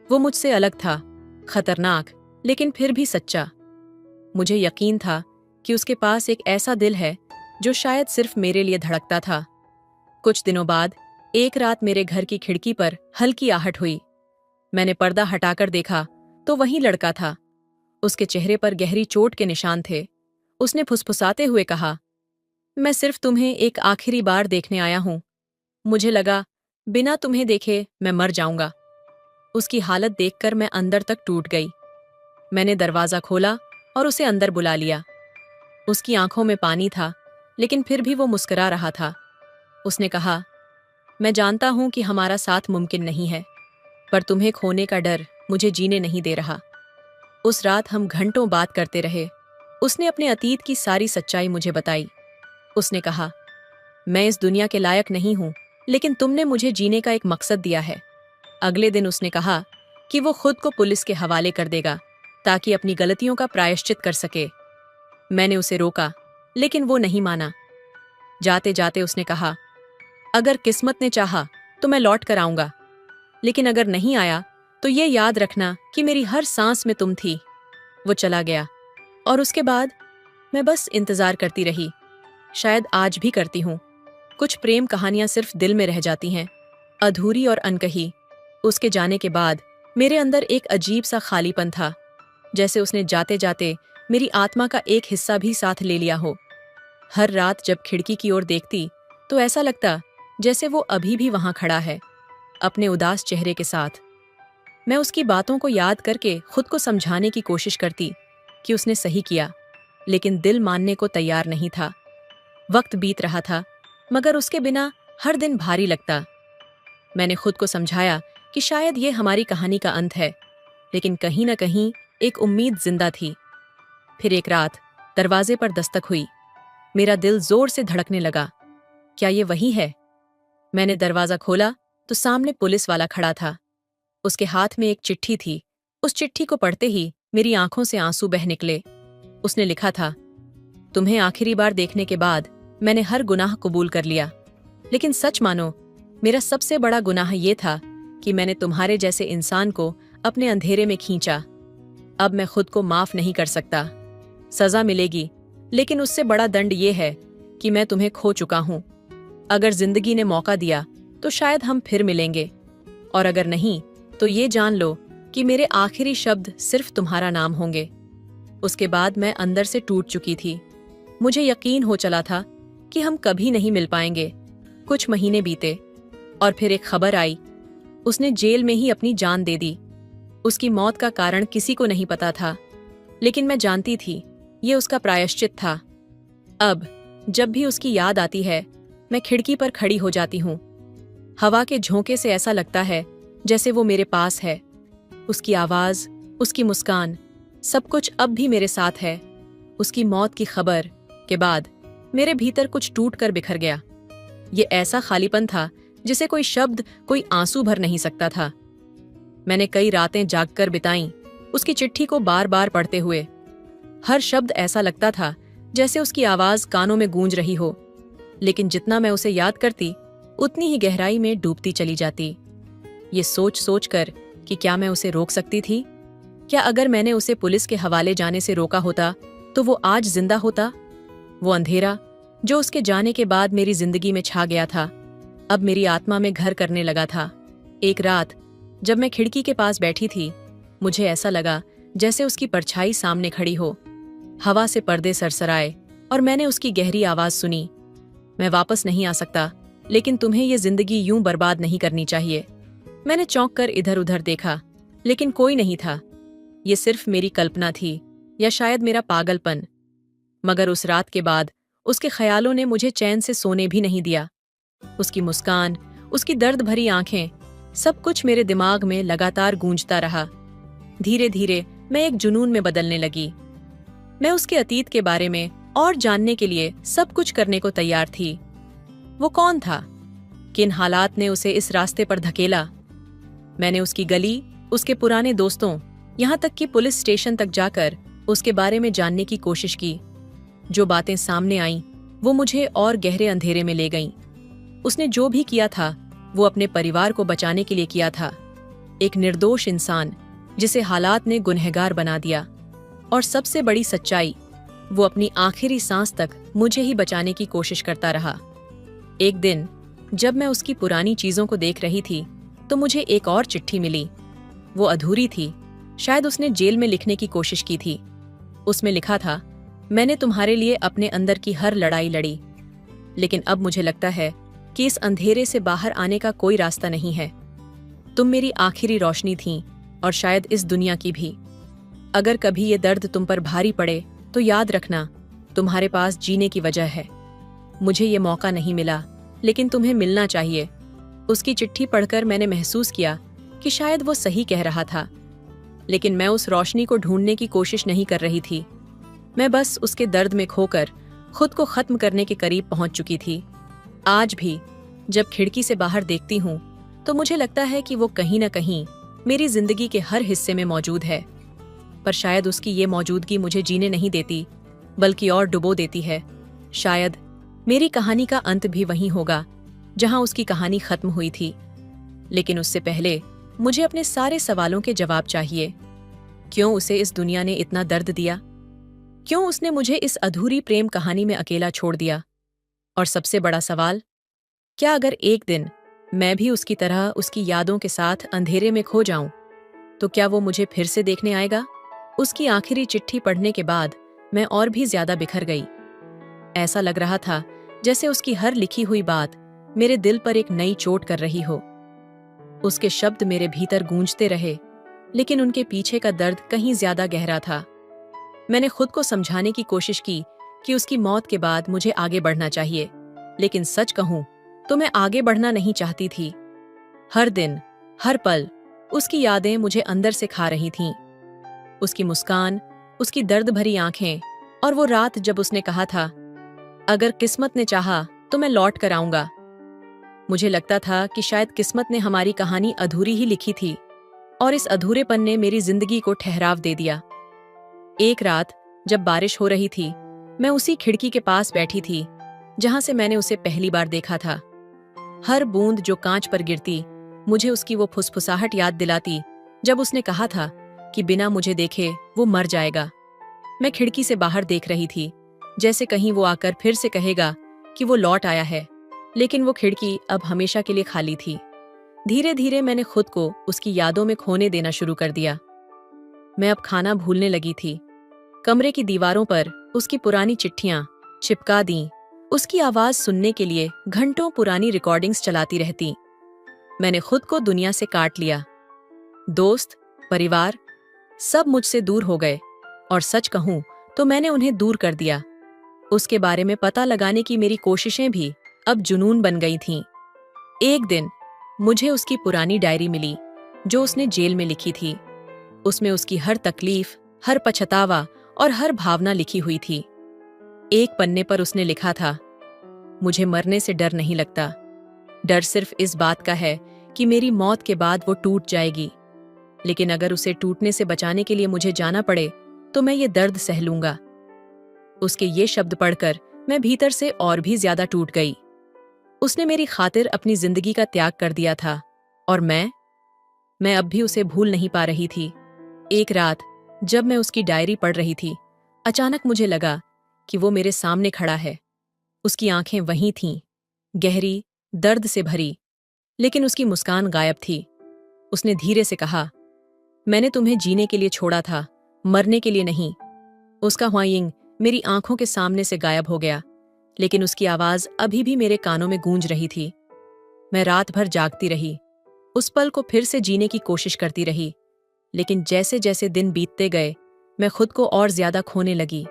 वो मुझसे अलग था, खतरनाक, लेकिन फिर भी सच्चा। मुझे यकीन था कि उसके पास एक ऐसा दिल है जो शायद सिर्फ मेरे लिए धड़कता था। कुछ दिनों बाद एक रात मेरे घर की खिड़की पर हल्की आहट हुई। मैंने पर्दा हटाकर देखा तो वही लड़का था। उसके चेहरे पर गहरी चोट के निशान थे। उसने फुसफुसाते हुए कहा, मैं सिर्फ तुम्हें एक आखिरी बार देखने आया हूं। मुझे लगा बिना तुम्हें देखे मैं मर जाऊंगा। उसकी हालत देखकर मैं अंदर तक टूट गई। मैंने दरवाजा खोला और उसे अंदर बुला लिया। उसकी आंखों में पानी था, लेकिन फिर भी वो मुस्कुरा रहा था। उसने कहा, मैं जानता हूं कि हमारा साथ मुमकिन नहीं है, पर तुम्हें खोने का डर मुझे जीने नहीं दे रहा। उस रात हम घंटों बात करते रहे। उसने अपने अतीत की सारी सच्चाई मुझे बताई। उसने कहा, मैं इस दुनिया के लायक नहीं हूं, लेकिन तुमने मुझे जीने का एक मकसद दिया है। अगले दिन उसने कहा कि वो खुद को पुलिस के हवाले कर देगा ताकि अपनी गलतियों का प्रायश्चित कर सके। मैंने उसे रोका, लेकिन वो नहीं माना। जाते जाते उसने कहा, अगर किस्मत ने चाहा तो मैं लौट कर आऊंगा, लेकिन अगर नहीं आया तो ये याद रखना कि मेरी हर सांस में तुम थी। वो चला गया, और उसके बाद मैं बस इंतजार करती रही। शायद आज भी करती हूँ। कुछ प्रेम कहानियां सिर्फ दिल में रह जाती हैं, अधूरी और अनकही। उसके जाने के बाद मेरे अंदर एक अजीब सा खालीपन था, जैसे उसने जाते जाते मेरी आत्मा का एक हिस्सा भी साथ ले लिया हो। हर रात जब खिड़की की ओर देखती तो ऐसा लगता जैसे वो अभी भी वहां खड़ा है, अपने उदास चेहरे के साथ। मैं उसकी बातों को याद करके खुद को समझाने की कोशिश करती कि उसने सही किया, लेकिन दिल मानने को तैयार नहीं था। वक्त बीत रहा था, मगर उसके बिना हर दिन भारी लगता। मैंने खुद को समझाया कि शायद ये हमारी कहानी का अंत है, लेकिन कहीं न कहीं एक उम्मीद जिंदा थी। फिर एक रात दरवाजे पर दस्तक हुई। मेरा दिल जोर से धड़कने लगा। क्या ये वही है? मैंने दरवाजा खोला तो सामने पुलिस वाला खड़ा था। उसके हाथ में एक चिट्ठी थी। उस चिट्ठी को पढ़ते ही मेरी आंखों से आंसू बह निकले। उसने लिखा था, तुम्हें आखिरी बार देखने के बाद मैंने हर गुनाह कबूल कर लिया, लेकिन सच मानो मेरा सबसे बड़ा गुनाह ये था कि मैंने तुम्हारे जैसे इंसान को अपने अंधेरे में खींचा। अब मैं खुद को माफ नहीं कर सकता। सजा मिलेगी, लेकिन उससे बड़ा दंड ये है कि मैं तुम्हें खो चुका हूं। अगर जिंदगी ने मौका दिया तो शायद हम फिर मिलेंगे, और अगर नहीं तो ये जान लो कि मेरे आखिरी शब्द सिर्फ तुम्हारा नाम होंगे। उसके बाद मैं अंदर से टूट चुकी थी। मुझे यकीन हो चला था कि हम कभी नहीं मिल पाएंगे। कुछ महीने बीते और फिर एक खबर आई, उसने जेल में ही अपनी जान दे दी। उसकी मौत का कारण किसी को नहीं पता था, लेकिन मैं जानती थी ये उसका प्रायश्चित था। अब जब भी उसकी याद आती है, मैं खिड़की पर खड़ी हो जाती हूँ। हवा के झोंके से ऐसा लगता है जैसे वो मेरे पास है। उसकी आवाज, उसकी मुस्कान, सब कुछ अब भी मेरे साथ है। उसकी मौत की खबर के बाद मेरे भीतर कुछ टूट कर बिखर गया। ये ऐसा खालीपन था जिसे कोई शब्द, कोई आंसू भर नहीं सकता था। मैंने कई रातें जागकर बिताईं, उसकी चिट्ठी को बार बार पढ़ते हुए। हर शब्द ऐसा लगता था जैसे उसकी आवाज कानों में गूंज रही हो, लेकिन जितना मैं उसे याद करती उतनी ही गहराई में डूबती चली जाती। ये सोच सोच कर कि क्या मैं उसे रोक सकती थी? क्या अगर मैंने उसे पुलिस के हवाले जाने से रोका होता तो वो आज जिंदा होता? वो अंधेरा जो उसके जाने के बाद मेरी जिंदगी में छा गया था, अब मेरी आत्मा में घर करने लगा था। एक रात जब मैं खिड़की के पास बैठी थी, मुझे ऐसा लगा जैसे उसकी परछाई सामने खड़ी हो। हवा से पर्दे सरसराए और मैंने उसकी गहरी आवाज सुनी, मैं वापस नहीं आ सकता, लेकिन तुम्हें ये जिंदगी यूं बर्बाद नहीं करनी चाहिए। मैंने चौंक कर इधर उधर देखा, लेकिन कोई नहीं था। ये सिर्फ मेरी कल्पना थी या शायद मेरा पागलपन। मगर उस रात के बाद उसके ख्यालों ने मुझे चैन से सोने भी नहीं दिया। उसकी मुस्कान, उसकी दर्द भरी आंखें, सब कुछ मेरे दिमाग में लगातार गूंजता रहा। धीरे धीरे मैं एक जुनून में बदलने लगी। मैं उसके अतीत के बारे में और जानने के लिए सब कुछ करने को तैयार थी। वो कौन था? किन हालात ने उसे इस रास्ते पर धकेला? मैंने उसकी गली, उसके पुराने दोस्तों, यहाँ तक कि पुलिस स्टेशन तक जाकर उसके बारे में जानने की कोशिश की। जो बातें सामने आईं, वो मुझे और गहरे अंधेरे में ले गईं। उसने जो भी किया था वो अपने परिवार को बचाने के लिए किया था। एक निर्दोष इंसान जिसे हालात ने गुनहगार बना दिया। और सबसे बड़ी सच्चाई, वो अपनी आखिरी सांस तक मुझे ही बचाने की कोशिश करता रहा। एक दिन जब मैं उसकी पुरानी चीजों को देख रही थी तो मुझे एक और चिट्ठी मिली। वो अधूरी थी, शायद उसने जेल में लिखने की कोशिश की थी। उसमें लिखा था, मैंने तुम्हारे लिए अपने अंदर की हर लड़ाई लड़ी, लेकिन अब मुझे लगता है कि इस अंधेरे से बाहर आने का कोई रास्ता नहीं है। तुम मेरी आखिरी रोशनी थीं और शायद इस दुनिया की भी। अगर कभी ये दर्द तुम पर भारी पड़े तो याद रखना, तुम्हारे पास जीने की वजह है। मुझे ये मौका नहीं मिला, लेकिन तुम्हें मिलना चाहिए। उसकी चिट्ठी पढ़कर मैंने महसूस किया कि शायद वो सही कह रहा था, लेकिन मैं उस रोशनी को ढूंढने की कोशिश नहीं कर रही थी। मैं बस उसके दर्द में खोकर खुद को खत्म करने के करीब पहुंच चुकी थी। आज भी जब खिड़की से बाहर देखती हूँ तो मुझे लगता है कि वो कहीं न कहीं मेरी जिंदगी के हर हिस्से में मौजूद है। पर शायद उसकी ये मौजूदगी मुझे जीने नहीं देती, बल्कि और डुबो देती है। शायद मेरी कहानी का अंत भी वहीं होगा जहां उसकी कहानी खत्म हुई थी। लेकिन उससे पहले मुझे अपने सारे सवालों के जवाब चाहिए। क्यों उसे इस दुनिया ने इतना दर्द दिया? क्यों उसने मुझे इस अधूरी प्रेम कहानी में अकेला छोड़ दिया? और सबसे बड़ा सवाल, क्या अगर एक दिन मैं भी उसकी तरह उसकी यादों के साथ अंधेरे में खो जाऊं, तो क्या वो मुझे फिर से देखने आएगा? उसकी आखिरी चिट्ठी पढ़ने के बाद मैं और भी ज्यादा बिखर गई। ऐसा लग रहा था जैसे उसकी हर लिखी हुई बात मेरे दिल पर एक नई चोट कर रही हो। उसके शब्द मेरे भीतर गूंजते रहे, लेकिन उनके पीछे का दर्द कहीं ज्यादा गहरा था। मैंने खुद को समझाने की कोशिश की कि उसकी मौत के बाद मुझे आगे बढ़ना चाहिए, लेकिन सच कहूं तो मैं आगे बढ़ना नहीं चाहती थी। हर दिन, हर पल उसकी यादें मुझे अंदर से खा रही थीं। उसकी मुस्कान, उसकी दर्द भरी आंखें, और वो रात जब उसने कहा था, अगर किस्मत ने चाहा तो मैं लौट कर आऊंगा। मुझे लगता था कि शायद किस्मत ने हमारी कहानी अधूरी ही लिखी थी, और इस अधूरेपन ने मेरी जिंदगी को ठहराव दे दिया। एक रात जब बारिश हो रही थी, मैं उसी खिड़की के पास बैठी थी जहां से मैंने उसे पहली बार देखा था। हर बूंद जो कांच पर गिरती मुझे उसकी वो फुसफुसाहट याद दिलाती जब उसने कहा था कि बिना मुझे देखे वो मर जाएगा। मैं खिड़की से बाहर देख रही थी, जैसे कहीं वो आकर फिर से कहेगा कि वो लौट आया है, लेकिन वो खिड़की अब हमेशा के लिए खाली थी। धीरे धीरे मैंने खुद को उसकी यादों में खोने देना शुरू कर दिया। मैं अब खाना भूलने लगी थी। कमरे की दीवारों पर उसकी पुरानी चिट्ठियां चिपका दी। उसकी आवाज सुनने के लिए घंटों पुरानी रिकॉर्डिंग्स चलाती रहती। मैंने खुद को दुनिया से काट लिया। दोस्त, परिवार, सब मुझसे दूर हो गए, और सच कहूं तो मैंने उन्हें दूर कर दिया। उसके बारे में पता लगाने की मेरी कोशिशें भी अब जुनून बन गई थीं। एक दिन मुझे उसकी पुरानी डायरी मिली जो उसने जेल में लिखी थी। उसमें उसकी हर तकलीफ, हर पछतावा और हर भावना लिखी हुई थी। एक पन्ने पर उसने लिखा था, मुझे मरने से डर नहीं लगता। डर सिर्फ इस बात का है कि मेरी मौत के बाद वो टूट जाएगी, लेकिन अगर उसे टूटने से बचाने के लिए मुझे जाना पड़े तो मैं ये दर्द सह लूंगा। उसके ये शब्द पढ़कर मैं भीतर से और भी ज्यादा टूट गई। उसने मेरी खातिर अपनी जिंदगी का त्याग कर दिया था, और मैं अब भी उसे भूल नहीं पा रही थी। एक रात जब मैं उसकी डायरी पढ़ रही थी, अचानक मुझे लगा कि वो मेरे सामने खड़ा है। उसकी आंखें वहीं थीं, गहरी, दर्द से भरी, लेकिन उसकी मुस्कान गायब थी। उसने धीरे से कहा, मैंने तुम्हें जीने के लिए छोड़ा था, मरने के लिए नहीं। उसका ह्वाइंग मेरी आंखों के सामने से गायब हो गया, लेकिन उसकी आवाज अभी भी मेरे कानों में गूंज रही थी। मैं रात भर जागती रही, उस पल को फिर से जीने की कोशिश करती रही, लेकिन जैसे जैसे दिन बीतते गए मैं खुद को और ज्यादा खोने लगी।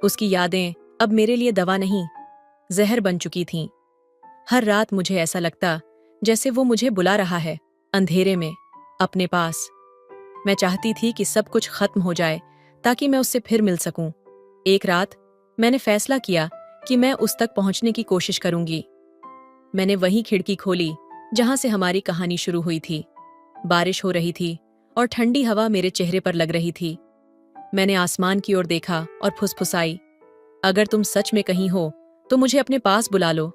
उसकी यादें अब मेरे लिए दवा नहीं, जहर बन चुकी थीं। हर रात मुझे ऐसा लगता जैसे वो मुझे बुला रहा है, अंधेरे में, अपने पास। मैं चाहती थी कि सब कुछ खत्म हो जाए ताकि मैं उससे फिर मिल सकूं। एक रात मैंने फैसला किया कि मैं उस तक पहुंचने की कोशिश करूंगी। मैंने वही खिड़की खोली जहां से हमारी कहानी शुरू हुई थी। बारिश हो रही थी और ठंडी हवा मेरे चेहरे पर लग रही थी। मैंने आसमान की ओर देखा और फुसफुसाई, अगर तुम सच में कहीं हो तो मुझे अपने पास बुला लो,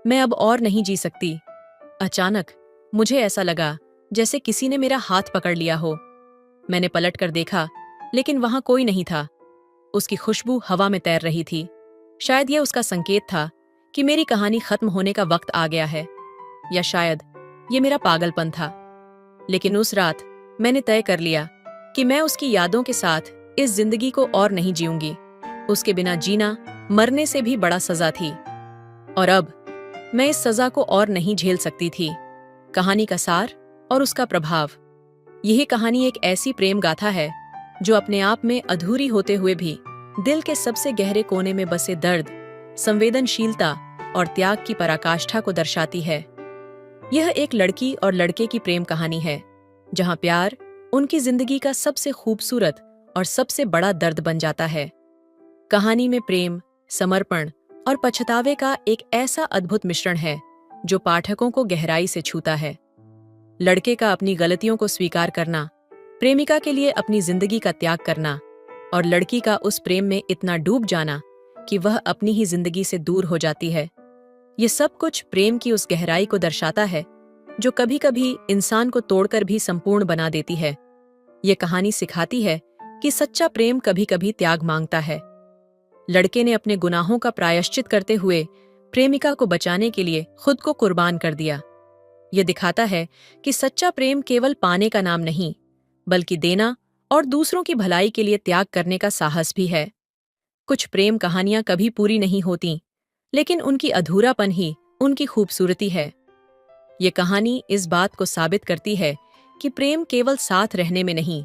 मैं अब और नहीं जी सकती। अचानक मुझे ऐसा लगा जैसे किसी ने मेरा हाथ पकड़ लिया हो। मैंने पलट कर देखा, लेकिन वहां कोई नहीं था। उसकी खुशबू हवा में तैर रही थी। शायद यह उसका संकेत था कि मेरी कहानी खत्म होने का वक्त आ गया है, या शायद ये मेरा पागलपन था। लेकिन उस रात मैंने तय कर लिया कि मैं उसकी यादों के साथ इस जिंदगी को और नहीं जीऊंगी। उसके बिना जीना मरने से भी बड़ा सजा थी, और अब मैं इस सजा को और नहीं झेल सकती थी। कहानी का सार और उसका प्रभाव। यह कहानी एक ऐसी प्रेम गाथा है जो अपने आप में अधूरी होते हुए भी दिल के सबसे गहरे कोने में बसे दर्द, संवेदनशीलता और त्याग की पराकाष्ठा को दर्शाती है। यह एक लड़की और लड़के की प्रेम कहानी है, जहां प्यार उनकी जिंदगी का सबसे खूबसूरत और सबसे बड़ा दर्द बन जाता है। कहानी में प्रेम, समर्पण और पछतावे का एक ऐसा अद्भुत मिश्रण है जो पाठकों को गहराई से छूता है। लड़के का अपनी गलतियों को स्वीकार करना, प्रेमिका के लिए अपनी जिंदगी का त्याग करना, और लड़की का उस प्रेम में इतना डूब जाना कि वह अपनी ही जिंदगी से दूर हो जाती है। ये सब कुछ प्रेम की उस गहराई को दर्शाता है जो कभी कभी इंसान को तोड़कर भी संपूर्ण बना देती है। ये कहानी सिखाती है कि सच्चा प्रेम कभी कभी त्याग मांगता है। लड़के ने अपने गुनाहों का प्रायश्चित करते हुए प्रेमिका को बचाने के लिए खुद को कुर्बान कर दिया। यह दिखाता है कि सच्चा प्रेम केवल पाने का नाम नहीं, बल्कि देना और दूसरों की भलाई के लिए त्याग करने का साहस भी है। कुछ प्रेम कहानियां कभी पूरी नहीं होती, लेकिन उनकी अधूरापन ही उनकी खूबसूरती है। ये कहानी इस बात को साबित करती है कि प्रेम केवल साथ रहने में नहीं,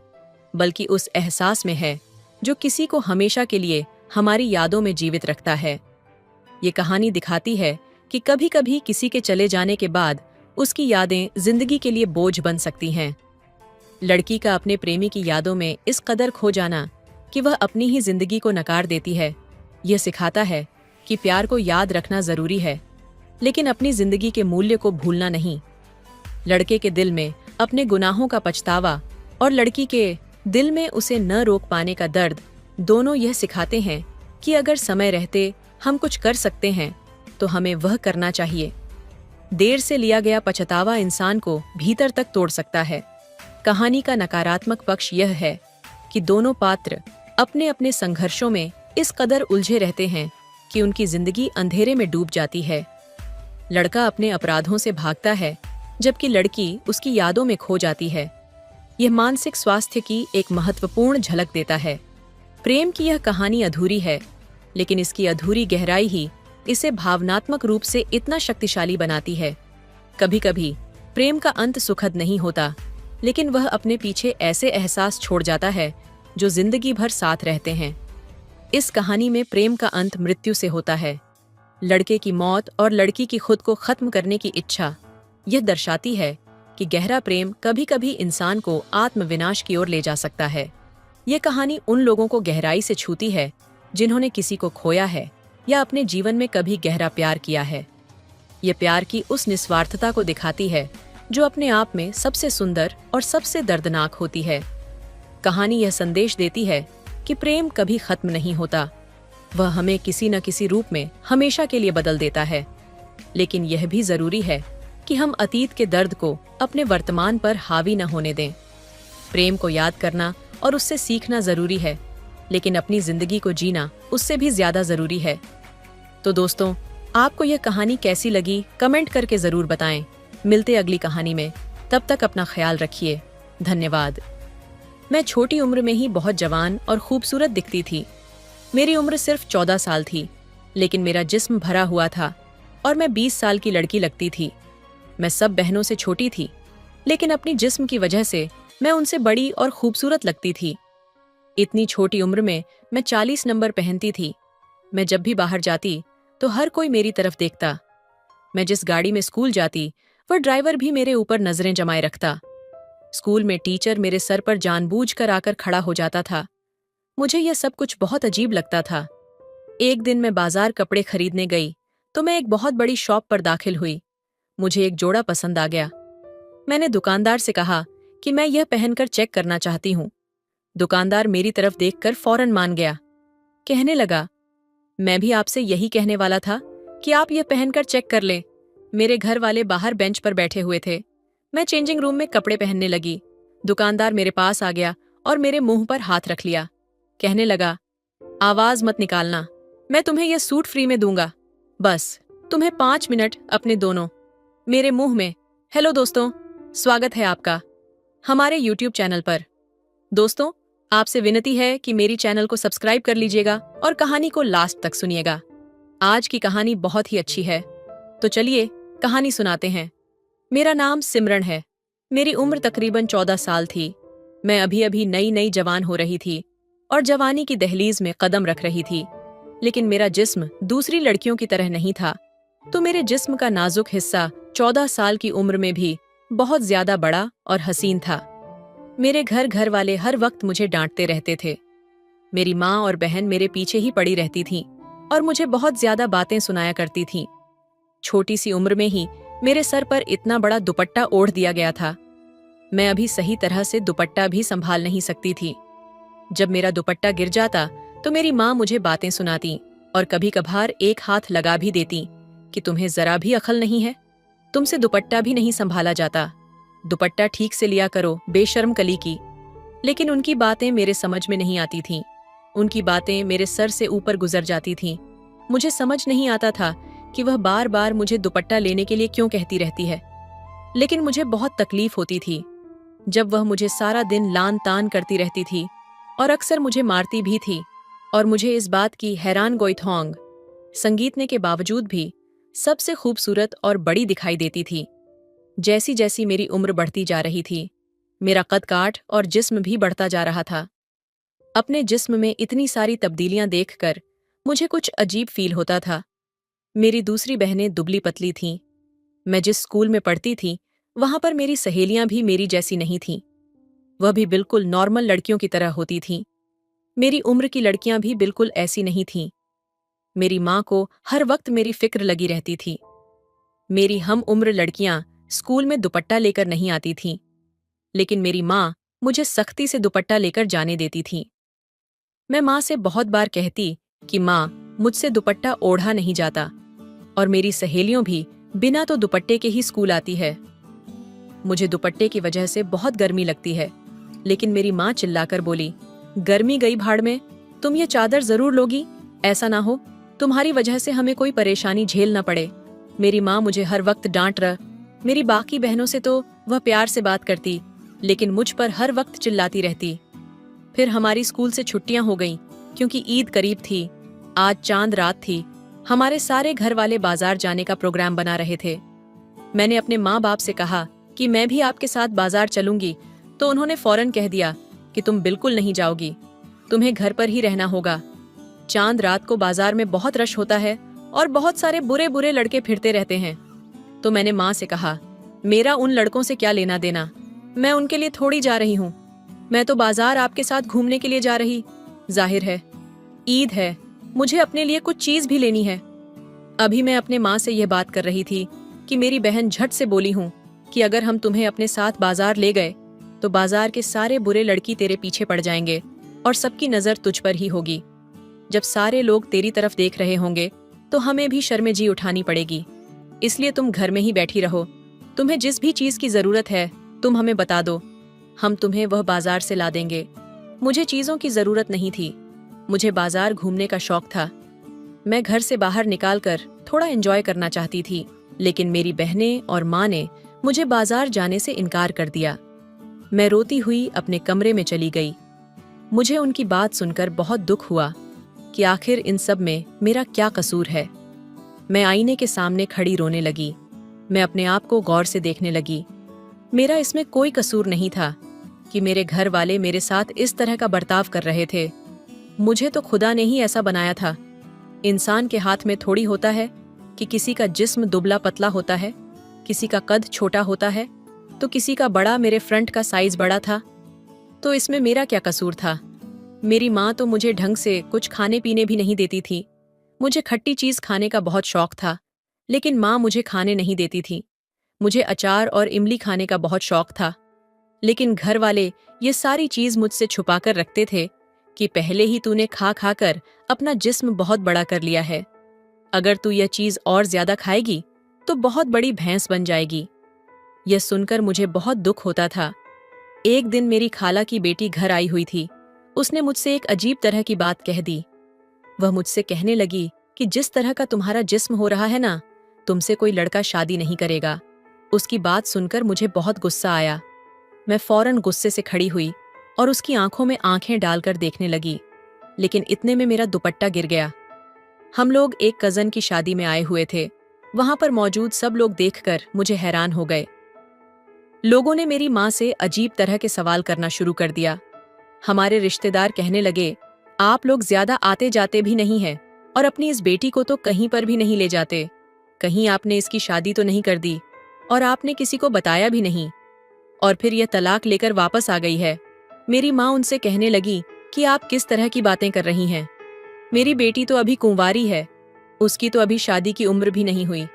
बल्कि उस एहसास में है जो किसी को हमेशा के लिए हमारी यादों में जीवित रखता है। ये कहानी दिखाती है कि कभी कभी किसी के चले जाने के बाद उसकी यादें जिंदगी के लिए बोझ बन सकती हैं। लड़की का अपने प्रेमी की यादों में इस कदर खो जाना कि वह अपनी ही जिंदगी को नकार देती है, यह सिखाता है कि प्यार को याद रखना जरूरी है, लेकिन अपनी जिंदगी के मूल्य को भूलना नहीं। लड़के के दिल में अपने गुनाहों का पछतावा और लड़की के दिल में उसे न रोक पाने का दर्द, दोनों यह सिखाते हैं कि अगर समय रहते हम कुछ कर सकते हैं तो हमें वह करना चाहिए। देर से लिया गया पछतावा इंसान को भीतर तक तोड़ सकता है। कहानी का नकारात्मक पक्ष यह है कि दोनों पात्र अपने अपने संघर्षों में इस कदर उलझे रहते हैं कि उनकी जिंदगी अंधेरे में डूब जाती है। लड़का अपने अपराधों से भागता है जबकि लड़की उसकी यादों में खो जाती है। यह मानसिक स्वास्थ्य की एक महत्वपूर्ण झलक देता है। प्रेम की यह कहानी अधूरी है, लेकिन इसकी अधूरी गहराई ही इसे भावनात्मक रूप से इतना शक्तिशाली बनाती है। कभी कभी प्रेम का अंत सुखद नहीं होता, लेकिन वह अपने पीछे ऐसे एहसास छोड़ जाता है जो जिंदगी भर साथ रहते हैं। इस कहानी में प्रेम का अंत मृत्यु से होता है। लड़के की मौत और लड़की की खुद को खत्म करने की इच्छा यह दर्शाती है कि गहरा प्रेम कभी कभी इंसान को आत्मविनाश की ओर ले जा सकता है। यह कहानी उन लोगों को गहराई से छूती है जिन्होंने किसी को खोया है या अपने जीवन में कभी गहरा प्यार किया है। यह प्यार की उस निस्वार्थता को दिखाती है जो अपने आप में सबसे सुंदर और सबसे दर्दनाक होती है। कहानी यह संदेश देती है कि प्रेम कभी खत्म नहीं होता, वह हमें किसी न किसी रूप में हमेशा के लिए बदल देता है। लेकिन यह भी जरूरी है कि हम अतीत के दर्द को अपने वर्तमान पर हावी न होने दें। प्रेम को याद करना और उससे सीखना जरूरी है, लेकिन अपनी जिंदगी को जीना उससे भी ज्यादा जरूरी है। तो दोस्तों, आपको यह कहानी कैसी लगी कमेंट करके जरूर बताएं। मिलते अगली कहानी में, तब तक अपना ख्याल रखिए। धन्यवाद। मैं छोटी उम्र में ही बहुत जवान और खूबसूरत दिखती थी। मेरी उम्र सिर्फ 14 साल थी, लेकिन मेरा जिस्म भरा हुआ था और मैं 20 साल की लड़की लगती थी। मैं सब बहनों से छोटी थी, लेकिन अपनी जिस्म की वजह से मैं उनसे बड़ी और खूबसूरत लगती थी। इतनी छोटी उम्र में मैं 40 नंबर पहनती थी। मैं जब भी बाहर जाती तो हर कोई मेरी तरफ देखता। मैं जिस गाड़ी में स्कूल जाती वह ड्राइवर भी मेरे ऊपर नजरें जमाए रखता। स्कूल में टीचर मेरे सर पर जानबूझकर आकर खड़ा हो जाता था। मुझे यह सब कुछ बहुत अजीब लगता था। एक दिन मैं बाजार कपड़े खरीदने गई तो मैं एक बहुत बड़ी शॉप पर दाखिल हुई। मुझे एक जोड़ा पसंद आ गया। मैंने दुकानदार से कहा कि मैं यह पहनकर चेक करना चाहती हूँ। दुकानदार मेरी तरफ देखकर फौरन मान गया। कहने लगा, मैं भी आपसे यही कहने वाला था कि आप यह पहनकर चेक कर लें। मेरे घर वाले बाहर बेंच पर बैठे हुए थे। मैं चेंजिंग रूम में कपड़े पहनने लगी। दुकानदार मेरे पास आ गया और मेरे मुंह पर हाथ रख लिया। कहने लगा, आवाज मत निकालना, मैं तुम्हें यह सूट फ्री में दूंगा। बस तुम्हें 5 मिनट अपने दोनों मेरे मुंह में। हेलो दोस्तों, स्वागत है आपका हमारे YouTube चैनल पर। दोस्तों, आपसे विनती है कि मेरी चैनल को सब्सक्राइब कर लीजिएगा और कहानी को लास्ट तक सुनिएगा। आज की कहानी बहुत ही अच्छी है, तो चलिए कहानी सुनाते हैं। मेरा नाम सिमरन है। मेरी उम्र तकरीबन 14 साल थी। मैं अभी अभी नई नई जवान हो रही थी और जवानी की दहलीज में कदम रख रही थी। लेकिन मेरा जिस्म दूसरी लड़कियों की तरह नहीं था, तो मेरे जिस्म का नाजुक हिस्सा 14 साल की उम्र में भी बहुत ज्यादा बड़ा और हसीन था। मेरे घर वाले हर वक्त मुझे डांटते रहते थे। मेरी माँ और बहन मेरे पीछे ही पड़ी रहती थीं और मुझे बहुत ज्यादा बातें सुनाया करती थीं। छोटी सी उम्र में ही मेरे सर पर इतना बड़ा दुपट्टा ओढ़ दिया गया था। मैं अभी सही तरह से दुपट्टा भी संभाल नहीं सकती थी। जब मेरा दुपट्टा गिर जाता तो मेरी माँ मुझे बातें सुनाती और कभी कभार एक हाथ लगा भी देती कि तुम्हें जरा भी अकल नहीं है, तुमसे दुपट्टा भी नहीं संभाला जाता, दुपट्टा ठीक से लिया करो, बेशर्म कली की। लेकिन उनकी बातें मेरे समझ में नहीं आती थीं। उनकी बातें मेरे सर से ऊपर गुजर जाती थीं। मुझे समझ नहीं आता था कि वह बार बार मुझे दुपट्टा लेने के लिए क्यों कहती रहती है। लेकिन मुझे बहुत तकलीफ होती थी जब वह मुझे सारा दिन लान तान करती रहती थी और अक्सर मुझे मारती भी थी। और मुझे इस बात की हैरान गोइथोंग संगीतने के बावजूद भी सबसे खूबसूरत और बड़ी दिखाई देती थी। जैसी जैसी मेरी उम्र बढ़ती जा रही थी, मेरा कद काठ और जिस्म भी बढ़ता जा रहा था। अपने जिस्म में इतनी सारी तब्दीलियां देखकर मुझे कुछ अजीब फील होता था। मेरी दूसरी बहनें दुबली पतली थीं। मैं जिस स्कूल में पढ़ती थी वहां पर मेरी सहेलियां भी मेरी जैसी नहीं थीं। वह भी बिल्कुल नॉर्मल लड़कियों की तरह होती थीं। मेरी उम्र की लड़कियां भी बिल्कुल ऐसी नहीं थीं। मेरी माँ को हर वक्त मेरी फिक्र लगी रहती थी। मेरी हम उम्र लड़कियां स्कूल में दुपट्टा लेकर नहीं आती थीं, लेकिन मेरी माँ मुझे सख्ती से दुपट्टा लेकर जाने देती थीं। मैं माँ से बहुत बार कहती कि माँ, मुझसे दुपट्टा ओढ़ा नहीं जाता, और मेरी सहेलियों भी बिना तो दुपट्टे के ही स्कूल आती है। मुझे दुपट्टे की वजह से बहुत गर्मी लगती है, लेकिन मेरी माँ चिल्लाकर बोली, गर्मी गई भाड़ में, तुम ये चादर जरूर लोगी, ऐसा ना हो तुम्हारी वजह से हमें कोई परेशानी झेल न पड़े। मेरी माँ मुझे हर वक्त डांट रहा। मेरी बाकी बहनों से तो वह प्यार से बात करती, लेकिन मुझ पर हर वक्त चिल्लाती रहती। फिर हमारी स्कूल से छुट्टियां हो गईं, क्योंकि ईद करीब थी। आज चांद रात थी। हमारे सारे घर वाले बाजार जाने का प्रोग्राम बना रहे थे। मैंने अपने माँ बाप से कहा कि मैं भी आपके साथ बाजार चलूंगी, तो उन्होंने फौरन कह दिया कि तुम बिल्कुल नहीं जाओगी, तुम्हें घर पर ही रहना होगा। चांद रात को बाजार में बहुत रश होता है और बहुत सारे बुरे बुरे लड़के फिरते रहते हैं। तो मैंने माँ से कहा, मेरा उन लड़कों से क्या लेना देना, मैं उनके लिए थोड़ी जा रही हूँ। मैं तो बाजार आपके साथ घूमने के लिए जा रही। जाहिर है ईद है, मुझे अपने लिए कुछ चीज भी लेनी है। अभी मैं अपने माँ से यह बात कर रही थी कि मेरी बहन झट से बोली हूँ कि अगर हम तुम्हें अपने साथ बाजार ले गए तो बाजार के सारे बुरे लड़की तेरे पीछे पड़ जाएंगे और सबकी नजर तुझ पर ही होगी। जब सारे लोग तेरी तरफ देख रहे होंगे तो हमें भी शर्मेजी उठानी पड़ेगी। इसलिए तुम घर में ही बैठी रहो। तुम्हें जिस भी चीज की जरूरत है तुम हमें बता दो, हम तुम्हें वह बाजार से ला देंगे। मुझे चीजों की जरूरत नहीं थी, मुझे बाजार घूमने का शौक था। मैं घर से बाहर निकालकर थोड़ा एंजॉय करना चाहती थी, लेकिन मेरी बहनें और माँ ने मुझे बाजार जाने से इनकार कर दिया। मैं रोती हुई अपने कमरे में चली गई। मुझे उनकी बात सुनकर बहुत दुख हुआ कि आखिर इन सब में मेरा क्या कसूर है। मैं आईने के सामने खड़ी रोने लगी। मैं अपने आप को गौर से देखने लगी। मेरा इसमें कोई कसूर नहीं था कि मेरे घर वाले मेरे साथ इस तरह का बर्ताव कर रहे थे। मुझे तो खुदा ने ही ऐसा बनाया था। इंसान के हाथ में थोड़ी होता है कि किसी का जिस्म दुबला पतला होता है, किसी का कद छोटा होता है, तो किसी का बड़ा। मेरे फ्रंट का साइज बड़ा था, तो इसमें मेरा क्या कसूर था। मेरी माँ तो मुझे ढंग से कुछ खाने पीने भी नहीं देती थी। मुझे खट्टी चीज खाने का बहुत शौक था, लेकिन माँ मुझे खाने नहीं देती थी। मुझे अचार और इमली खाने का बहुत शौक था, लेकिन घर वाले ये सारी चीज मुझसे छुपाकर रखते थे कि पहले ही तूने खा खा कर अपना जिस्म बहुत बड़ा कर लिया है। अगर तू यह चीज और ज्यादा खाएगी तो बहुत बड़ी भैंस बन जाएगी। यह सुनकर मुझे बहुत दुख होता था। एक दिन मेरी खाला की बेटी घर आई हुई थी। उसने मुझसे एक अजीब तरह की बात कह दी। वह मुझसे कहने लगी कि जिस तरह का तुम्हारा जिस्म हो रहा है ना, तुमसे कोई लड़का शादी नहीं करेगा। उसकी बात सुनकर मुझे बहुत गुस्सा आया। मैं फौरन गुस्से से खड़ी हुई और उसकी आंखों में आंखें डालकर देखने लगी, लेकिन इतने में मेरा दुपट्टा गिर गया। हम लोग एक कजन की शादी में आए हुए थे। वहां पर मौजूद सब लोग देखकर मुझे हैरान हो गए। लोगों ने मेरी माँ से अजीब तरह के सवाल करना शुरू कर दिया। हमारे रिश्तेदार कहने लगे, आप लोग ज्यादा आते जाते भी नहीं हैं और अपनी इस बेटी को तो कहीं पर भी नहीं ले जाते। कहीं आपने इसकी शादी तो नहीं कर दी और आपने किसी को बताया भी नहीं, और फिर यह तलाक लेकर वापस आ गई है। मेरी माँ उनसे कहने लगी कि आप किस तरह की बातें कर रही हैं। मेरी बेटी तो अभी कुंवारी है, उसकी तो अभी शादी की उम्र भी नहीं हुई।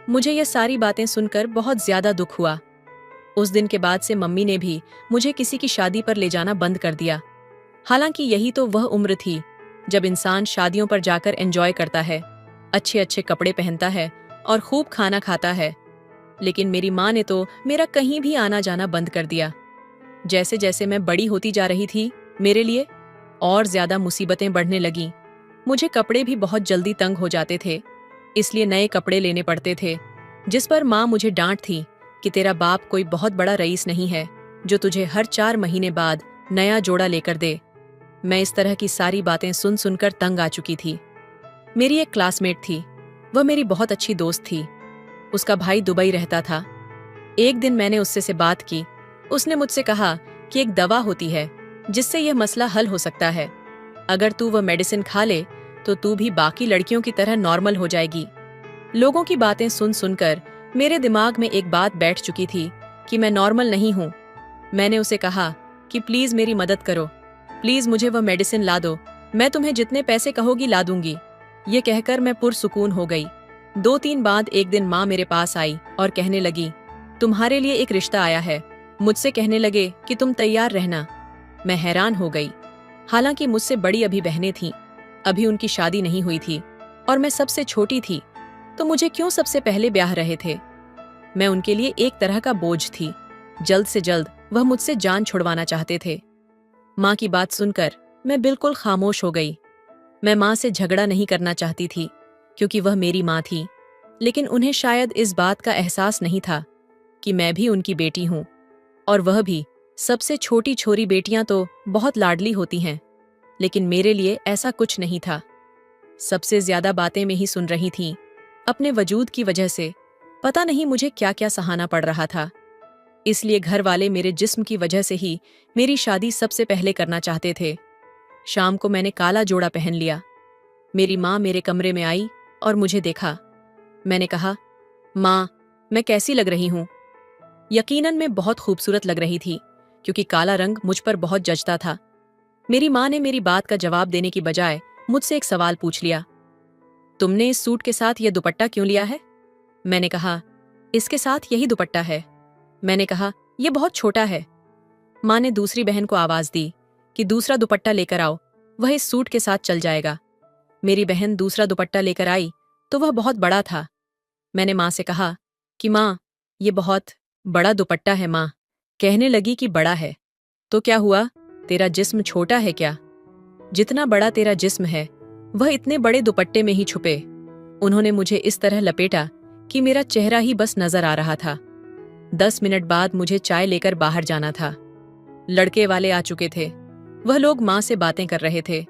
मुझे ये सारी बातें सुनकर बहुत ज्यादा दुख हुआ। उस दिन के बाद से मम्मी ने भी मुझे किसी की शादी पर ले जाना बंद कर दिया। हालांकि यही तो वह उम्र थी जब इंसान शादियों पर जाकर एंजॉय करता है, अच्छे अच्छे कपड़े पहनता है और खूब खाना खाता है। लेकिन मेरी माँ ने तो मेरा कहीं भी आना जाना बंद कर दिया। जैसे जैसे मैं बड़ी होती जा रही थी, मेरे लिए और ज्यादा मुसीबतें बढ़ने लगीं। मुझे कपड़े भी बहुत जल्दी तंग हो जाते थे, इसलिए नए कपड़े लेने पड़ते थे, जिस पर माँ मुझे डांट थी कि तेरा बाप कोई बहुत बड़ा रईस नहीं है जो तुझे हर 4 महीने बाद नया जोड़ा लेकर दे। मैं इस तरह की सारी बातें सुन सुनकर तंग आ चुकी थी। मेरी एक क्लासमेट थी, वह मेरी बहुत अच्छी दोस्त थी। उसका भाई दुबई रहता था। एक दिन मैंने उससे से बात की। उसने मुझसे कहा कि एक दवा होती है जिससे यह मसला हल हो सकता है। अगर तू वह मेडिसिन खा ले तो तू भी बाकी लड़कियों की तरह नॉर्मल हो जाएगी। लोगों की बातें सुन सुनकर मेरे दिमाग में एक बात बैठ चुकी थी कि मैं नॉर्मल नहीं हूँ। मैंने उसे कहा कि प्लीज मेरी मदद करो, प्लीज मुझे वह मेडिसिन ला दो, मैं तुम्हें जितने पैसे कहोगी ला दूंगी। ये कहकर मैं पुरसुकून हो गई। 2-3 बाद एक दिन माँ मेरे पास आई और कहने लगी, तुम्हारे लिए एक रिश्ता आया है, मुझसे कहने लगे कि तुम तैयार रहना। मैं हैरान हो गई। हालांकि मुझसे बड़ी अभी बहनें थीं, अभी उनकी शादी नहीं हुई थी और मैं सबसे छोटी थी, तो मुझे क्यों सबसे पहले ब्याह रहे थे। मैं उनके लिए एक तरह का बोझ थी। जल्द से जल्द वह मुझसे जान छुड़वाना चाहते थे। माँ की बात सुनकर मैं बिल्कुल खामोश हो गई। मैं माँ से झगड़ा नहीं करना चाहती थी, क्योंकि वह मेरी माँ थी, लेकिन उन्हें शायद इस बात का एहसास नहीं था कि मैं भी उनकी बेटी हूँ, और वह भी। सबसे छोटी छोरी बेटियां तो बहुत लाडली होती हैं, लेकिन मेरे लिए ऐसा कुछ नहीं था। सबसे ज्यादा बातें में ही सुन रही थीं। अपने वजूद की वजह से पता नहीं मुझे क्या क्या सहाना पड़ रहा था। इसलिए घर वाले मेरे जिस्म की वजह से ही मेरी शादी सबसे पहले करना चाहते थे। शाम को मैंने काला जोड़ा पहन लिया। मेरी माँ मेरे कमरे में आई और मुझे देखा। मैंने कहा, माँ, मैं कैसी लग रही हूँ? यकीनन मैं बहुत खूबसूरत लग रही थी, क्योंकि काला रंग मुझ पर बहुत जचता था। मेरी माँ ने मेरी बात का जवाब देने की बजाय मुझसे एक सवाल पूछ लिया। तुमने इस सूट के साथ यह दुपट्टा क्यों लिया है? मैंने कहा, इसके साथ यही दुपट्टा है। मैंने कहा, यह बहुत छोटा है। माँ ने दूसरी बहन को आवाज दी कि दूसरा दुपट्टा लेकर आओ, वह इस सूट के साथ चल जाएगा। मेरी बहन दूसरा दुपट्टा लेकर आई तो वह बहुत बड़ा था। मैंने माँ से कहा कि माँ, ये बहुत बड़ा दुपट्टा है। माँ कहने लगी कि बड़ा है तो क्या हुआ, तेरा जिस्म छोटा है क्या? जितना बड़ा तेरा जिस्म है वह इतने बड़े दुपट्टे में ही छुपे। उन्होंने मुझे इस तरह लपेटा कि मेरा चेहरा ही बस नजर आ रहा था। 10 मिनट बाद मुझे चाय लेकर बाहर जाना था। लड़के वाले आ चुके थे। वह लोग माँ से बातें कर रहे थे।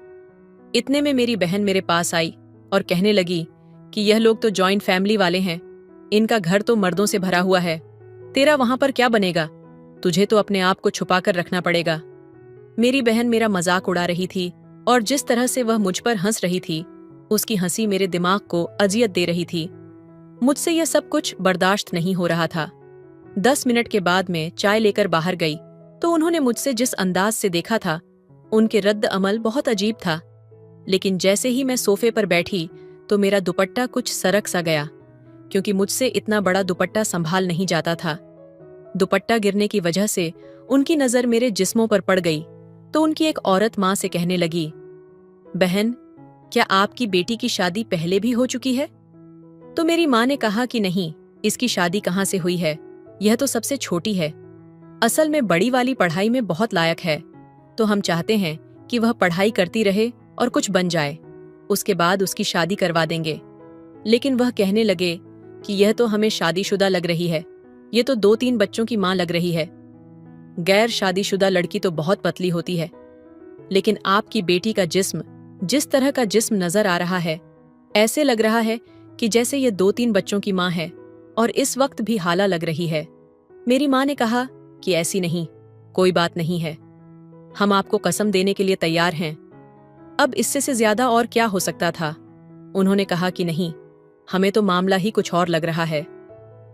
इतने में मेरी बहन मेरे पास आई और कहने लगी कि यह लोग तो जॉइंट फैमिली वाले हैं, इनका घर तो मर्दों से भरा हुआ है, तेरा वहां पर क्या बनेगा? तुझे तो अपने आप को छुपा कर रखना पड़ेगा। मेरी बहन मेरा मजाक उड़ा रही थी और जिस तरह से वह मुझ पर हंस रही थी, उसकी हंसी मेरे दिमाग को अजियत दे रही थी। मुझसे यह सब कुछ बर्दाश्त नहीं हो रहा था। 10 मिनट के बाद मैं चाय लेकर बाहर गई तो उन्होंने मुझसे जिस अंदाज से देखा था, उनके रद्द अमल बहुत अजीब था। लेकिन जैसे ही मैं सोफे पर बैठी तो मेरा दुपट्टा कुछ सरक सा गया, क्योंकि मुझसे इतना बड़ा दुपट्टा संभाल नहीं जाता था। दुपट्टा गिरने की वजह से उनकी नजर मेरे जिस्मों पर पड़ गई तो उनकी एक औरत माँ से कहने लगी, बहन, क्या आपकी बेटी की शादी पहले भी हो चुकी है? तो मेरी माँ ने कहा कि नहीं, इसकी शादी कहाँ से हुई है, यह तो सबसे छोटी है। असल में बड़ी वाली पढ़ाई में बहुत लायक है, तो हम चाहते हैं कि वह पढ़ाई करती रहे और कुछ बन जाए, उसके बाद उसकी शादी करवा देंगे। लेकिन वह कहने लगे कि यह तो हमें शादीशुदा लग रही है, ये तो 2-3 बच्चों की माँ लग रही है। गैर शादीशुदा लड़की तो बहुत पतली होती है, लेकिन आपकी बेटी का जिस्म जिस तरह का जिस्म नजर आ रहा है, ऐसे लग रहा है कि जैसे ये 2-3 बच्चों की माँ है और इस वक्त भी हाला लग रही है। मेरी माँ ने कहा कि ऐसी नहीं, कोई बात नहीं है, हम आपको कसम देने के लिए तैयार हैं। अब इससे से ज्यादा और क्या हो सकता था। उन्होंने कहा कि नहीं, हमें तो मामला ही कुछ और लग रहा है।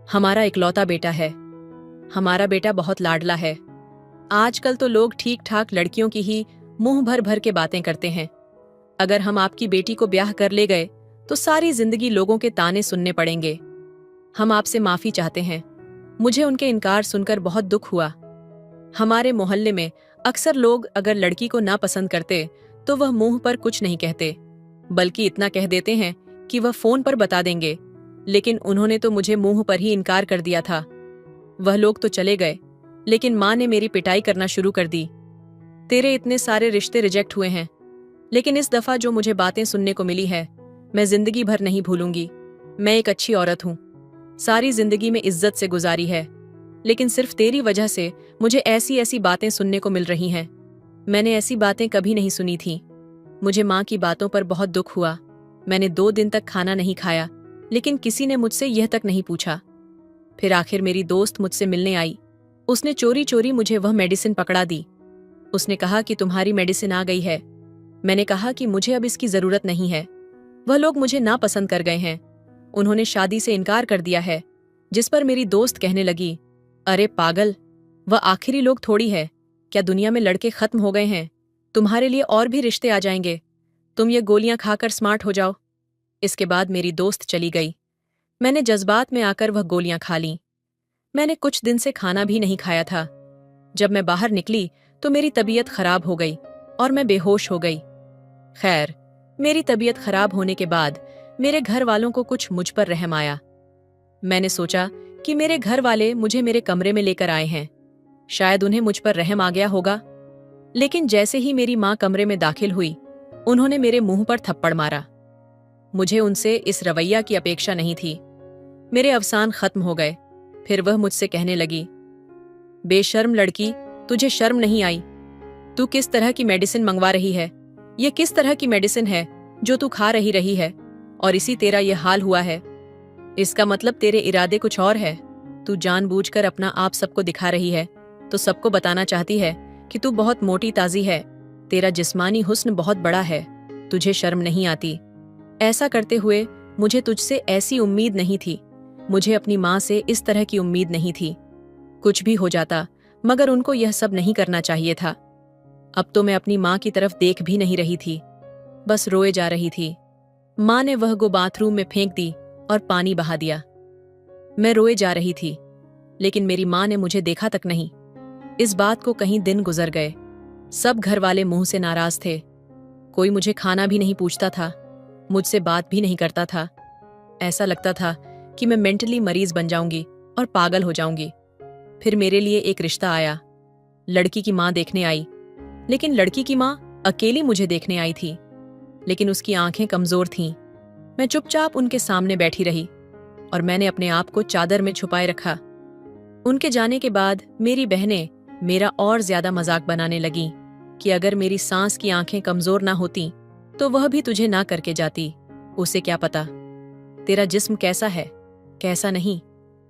हमारा इकलौता बेटा है, हमारा बेटा बहुत लाडला है। आजकल तो लोग ठीक ठाक लड़कियों की ही मुंह भर भर के बातें करते हैं। अगर हम आपकी बेटी को ब्याह कर ले गए तो सारी जिंदगी लोगों के ताने सुनने पड़ेंगे। हम आपसे माफी चाहते हैं। मुझे उनके इनकार सुनकर बहुत दुख हुआ। हमारे मोहल्ले में अक्सर लोग अगर लड़की को ना पसंद करते तो वह मुंह पर कुछ नहीं कहते, बल्कि इतना कह देते हैं कि वह फोन पर बता देंगे। लेकिन उन्होंने तो मुझे मुंह पर ही इनकार कर दिया था। वह लोग तो चले गए, लेकिन माँ ने मेरी पिटाई करना शुरू कर दी। तेरे इतने सारे रिश्ते रिजेक्ट हुए हैं, लेकिन इस दफा जो मुझे बातें सुनने को मिली है, मैं जिंदगी भर नहीं भूलूंगी। मैं एक अच्छी औरत हूँ, सारी जिंदगी में इज्जत से गुजारी है, लेकिन सिर्फ तेरी वजह से मुझे ऐसी ऐसी बातें सुनने को मिल रही हैं। मैंने ऐसी बातें कभी नहीं सुनी थी। मुझे माँ की बातों पर बहुत दुख हुआ। मैंने 2 दिन तक खाना नहीं खाया, लेकिन किसी ने मुझसे यह तक नहीं पूछा। फिर आखिर मेरी दोस्त मुझसे मिलने आई। उसने चोरी चोरी मुझे वह मेडिसिन पकड़ा दी। उसने कहा कि तुम्हारी मेडिसिन आ गई है। मैंने कहा कि मुझे अब इसकी जरूरत नहीं है। वह लोग मुझे नापसंद कर गए हैं, उन्होंने शादी से इनकार कर दिया है। जिस पर मेरी दोस्त कहने लगी, अरे पागल, वह आखिरी लोग थोड़ी है, क्या दुनिया में लड़के खत्म हो गए हैं? तुम्हारे लिए और भी रिश्ते आ जाएंगे, तुम ये गोलियां खाकर स्मार्ट हो जाओ। इसके बाद मेरी दोस्त चली गई। मैंने जज्बात में आकर वह गोलियां खा लीं। मैंने कुछ दिन से खाना भी नहीं खाया था, जब मैं बाहर निकली तो मेरी तबीयत खराब हो गई और मैं बेहोश हो गई। खैर, मेरी तबीयत खराब होने के बाद मेरे घर वालों को कुछ मुझ पर रहम आया। मैंने सोचा कि मेरे घर वाले मुझे मेरे कमरे में लेकर आए हैं, शायद उन्हें मुझ पर रहम आ गया होगा। लेकिन जैसे ही मेरी माँ कमरे में दाखिल हुई, उन्होंने मेरे मुंह पर थप्पड़ मारा। मुझे उनसे इस रवैया की अपेक्षा नहीं थी। मेरे अवसान खत्म हो गए। फिर वह मुझसे कहने लगी, बेशर्म लड़की, तुझे शर्म नहीं आई? तू किस तरह की मेडिसिन मंगवा रही है? ये किस तरह की मेडिसिन है जो तू खा रही है और इसी तेरा ये हाल हुआ है? इसका मतलब तेरे इरादे कुछ और है। तू जानबूझकर अपना आप सबको दिखा रही है, तो सबको बताना चाहती है कि तू बहुत मोटी ताजी है, तेरा जिस्मानी हुस्न बहुत बड़ा है, तुझे शर्म नहीं आती। ऐसा करते हुए मुझे तुझसे ऐसी उम्मीद नहीं थी, मुझे अपनी माँ से इस तरह की उम्मीद नहीं थी। कुछ भी हो जाता, मगर उनको यह सब नहीं करना चाहिए था। अब तो मैं अपनी माँ की तरफ देख भी नहीं रही थी, बस रोए जा रही थी। माँ ने वह गो बाथरूम में फेंक दी और पानी बहा दिया। मैं रोए जा रही थी, लेकिन मेरी माँ ने मुझे देखा तक नहीं। इस बात को कहीं दिन गुजर गए। सब घर वाले मुंह से नाराज थे। कोई मुझे खाना भी नहीं पूछता था, मुझसे बात भी नहीं करता था। ऐसा लगता था कि मैं मेंटली मरीज बन जाऊंगी और पागल हो जाऊंगी। फिर मेरे लिए एक रिश्ता आया। लड़की की माँ देखने आई, लेकिन लड़की की माँ अकेली मुझे देखने आई थी, लेकिन उसकी आंखें कमजोर थीं। मैं चुपचाप उनके सामने बैठी रही और मैंने अपने आप को चादर में छुपाए रखा। उनके जाने के बाद मेरी बहनें मेरा और ज्यादा मजाक बनाने लगीं कि अगर मेरी सांस की आंखें कमजोर ना होती तो वह भी तुझे ना करके जाती, उसे क्या पता तेरा जिस्म कैसा है कैसा नहीं।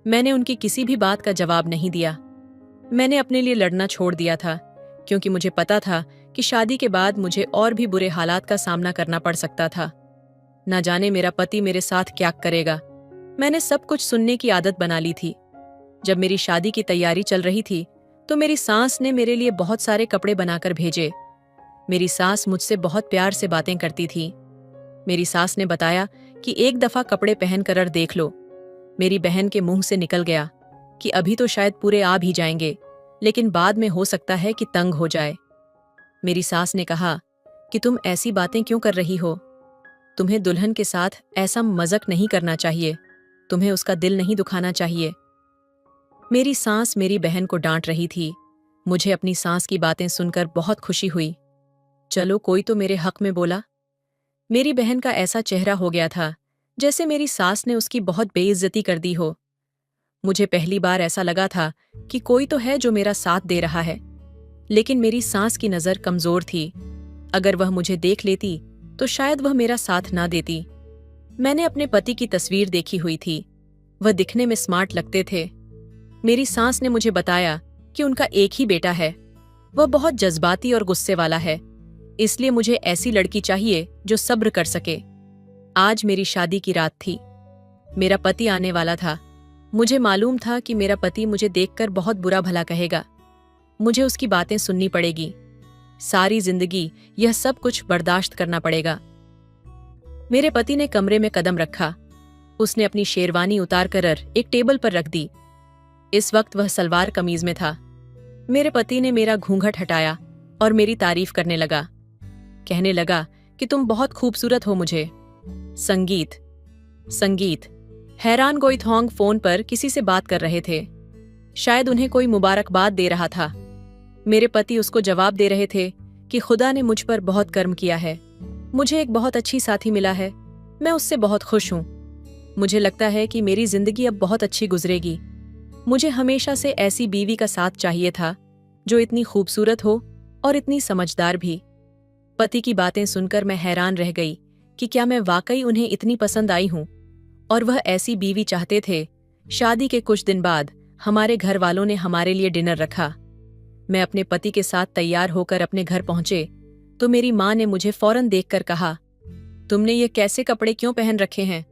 मैंने उनकी किसी भी बात का जवाब नहीं दिया। मैंने अपने लिए लड़ना छोड़ दिया था, क्योंकि मुझे पता था कि शादी के बाद मुझे और भी बुरे हालात का सामना करना पड़ सकता था। न जाने मेरा पति मेरे साथ क्या करेगा। मैंने सब कुछ सुनने की आदत बना ली थी। जब मेरी शादी की तैयारी चल रही थी तो मेरी सास ने मेरे लिए बहुत सारे कपड़े बनाकर भेजे। मेरी सास मुझसे बहुत प्यार से बातें करती थी। मेरी सास ने बताया कि एक दफा कपड़े पहन कर देख लो। मेरी बहन के मुंह से निकल गया कि अभी तो शायद पूरे आ भी जाएंगे, लेकिन बाद में हो सकता है कि तंग हो जाए। मेरी सास ने कहा कि तुम ऐसी बातें क्यों कर रही हो? तुम्हें दुल्हन के साथ ऐसा मजाक नहीं करना चाहिए, तुम्हें उसका दिल नहीं दुखाना चाहिए। मेरी सास मेरी बहन को डांट रही थी। मुझे अपनी सास की बातें सुनकर बहुत खुशी हुई। चलो, कोई तो मेरे हक में बोला। मेरी बहन का ऐसा चेहरा हो गया था जैसे मेरी सास ने उसकी बहुत बेइज्जती कर दी हो। मुझे पहली बार ऐसा लगा था कि कोई तो है जो मेरा साथ दे रहा है, लेकिन मेरी सास की नजर कमजोर थी। अगर वह मुझे देख लेती तो शायद वह मेरा साथ ना देती। मैंने अपने पति की तस्वीर देखी हुई थी, वह दिखने में स्मार्ट लगते थे। मेरी सास ने मुझे बताया कि उनका एक ही बेटा है, वह बहुत जज्बाती और गुस्से वाला है, इसलिए मुझे ऐसी लड़की चाहिए जो सब्र कर सके। आज मेरी शादी की रात थी। मेरा पति आने वाला था। मुझे मालूम था कि मेरा पति मुझे देखकर बहुत बुरा भला कहेगा। मुझे उसकी बातें सुननी पड़ेगी। सारी जिंदगी यह सब कुछ बर्दाश्त करना पड़ेगा। मेरे पति ने कमरे में कदम रखा। उसने अपनी शेरवानी उतारकर एक टेबल पर रख दी। इस वक्त वह सलवार कमीज में था। मेरे पति ने मेरा घूंघट हटाया और मेरी तारीफ करने लगा। कहने लगा कि तुम बहुत खूबसूरत हो। मुझे संगीत संगीत हैरान गोइथोंग फोन पर किसी से बात कर रहे थे। शायद उन्हें कोई मुबारकबाद दे रहा था। मेरे पति उसको जवाब दे रहे थे कि खुदा ने मुझ पर बहुत कर्म किया है, मुझे एक बहुत अच्छी साथी मिला है, मैं उससे बहुत खुश हूं। मुझे लगता है कि मेरी जिंदगी अब बहुत अच्छी गुजरेगी। मुझे हमेशा से ऐसी बीवी का साथ चाहिए था जो इतनी खूबसूरत हो और इतनी समझदार भी। पति की बातें सुनकर मैं हैरान रह गई कि क्या मैं वाकई उन्हें इतनी पसंद आई हूं, और वह ऐसी बीवी चाहते थे। शादी के कुछ दिन बाद हमारे घर वालों ने हमारे लिए डिनर रखा। मैं अपने पति के साथ तैयार होकर अपने घर पहुंचे तो मेरी माँ ने मुझे फौरन देखकर कहा, तुमने ये कैसे कपड़े क्यों पहन रखे हैं?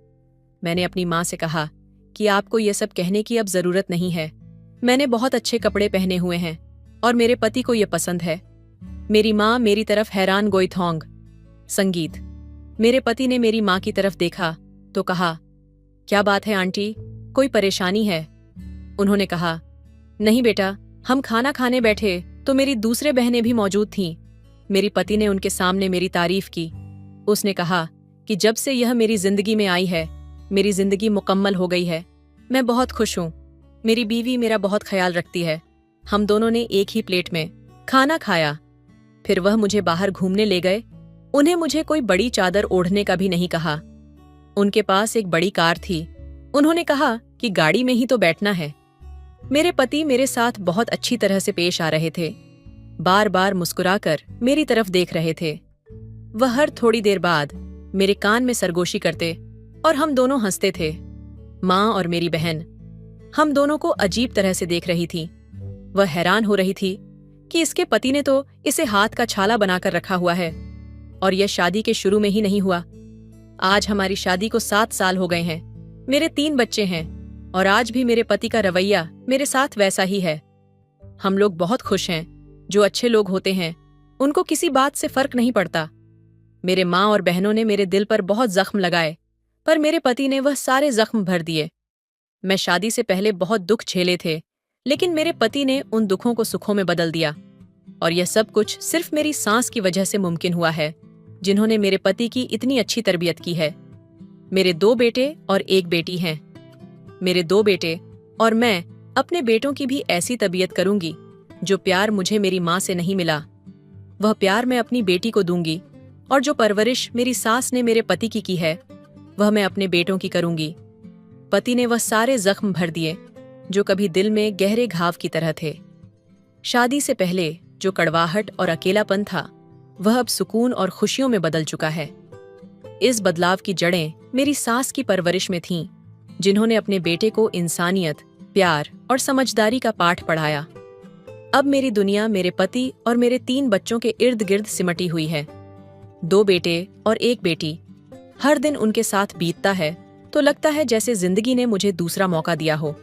मैंने अपनी माँ से कहा कि आपको ये सब कहने की अब जरूरत नहीं है, मैंने बहुत अच्छे कपड़े पहने हुए हैं और मेरे पति को ये पसंद है। मेरी माँ मेरी तरफ हैरान गोइथोंग। संगीत मेरे पति ने मेरी माँ की तरफ देखा तो कहा, क्या बात है आंटी, कोई परेशानी है? उन्होंने कहा, नहीं बेटा, हम खाना खाने बैठे तो मेरी दूसरे बहनें भी मौजूद थीं। मेरी पति ने उनके सामने मेरी तारीफ की। उसने कहा कि जब से यह मेरी जिंदगी में आई है, मेरी जिंदगी मुकम्मल हो गई है। मैं बहुत खुश हूँ। मेरी बीवी मेरा बहुत ख्याल रखती है। हम दोनों ने एक ही प्लेट में खाना खाया। फिर वह मुझे बाहर घूमने ले गए। उन्हें मुझे कोई बड़ी चादर ओढ़ने का भी नहीं कहा। उनके पास एक बड़ी कार थी। उन्होंने कहा कि गाड़ी में ही तो बैठना है। मेरे पति मेरे साथ बहुत अच्छी तरह से पेश आ रहे थे। बार बार मुस्कुराकर मेरी तरफ देख रहे थे। वह हर थोड़ी देर बाद मेरे कान में सरगोशी करते और हम दोनों हंसते थे। माँ और मेरी बहन हम दोनों को अजीब तरह से देख रही थी। वह हैरान हो रही थी कि इसके पति ने तो इसे हाथ का छाला बनाकर रखा हुआ है, और यह शादी के शुरू में ही नहीं हुआ। आज हमारी शादी को 7 साल हो गए हैं। मेरे 3 बच्चे हैं और आज भी मेरे पति का रवैया मेरे साथ वैसा ही है। हम लोग बहुत खुश हैं। जो अच्छे लोग होते हैं उनको किसी बात से फर्क नहीं पड़ता। मेरे माँ और बहनों ने मेरे दिल पर बहुत जख्म लगाए, पर मेरे पति ने वह सारे जख्म भर दिए। मैं शादी से पहले बहुत दुख झेले थे, लेकिन मेरे पति ने उन दुखों को सुखों में बदल दिया। और यह सब कुछ सिर्फ मेरी सास की वजह से मुमकिन हुआ है, जिन्होंने मेरे पति की इतनी अच्छी तरबियत की है। मेरे 2 बेटे और 1 बेटी हैं। मेरे 2 बेटे और मैं अपने बेटों की भी ऐसी तबीयत करूंगी जो प्यार मुझे मेरी माँ से नहीं मिला, वह प्यार मैं अपनी बेटी को दूंगी। और जो परवरिश मेरी सास ने मेरे पति की है, वह मैं अपने बेटों की करूंगी। पति ने वह सारे जख्म भर दिए जो कभी दिल में गहरे घाव की तरह थे। शादी से पहले जो कड़वाहट और अकेलापन था, वह अब सुकून और खुशियों में बदल चुका है। इस बदलाव की जड़ें मेरी सास की परवरिश में थीं, जिन्होंने अपने बेटे को इंसानियत, प्यार और समझदारी का पाठ पढ़ाया। अब मेरी दुनिया मेरे पति और मेरे 3 बच्चों के इर्द गिर्द सिमटी हुई है। 2 बेटे और 1 बेटी। हर दिन उनके साथ बीतता है तो लगता है जैसे जिंदगी ने मुझे दूसरा मौका दिया हो।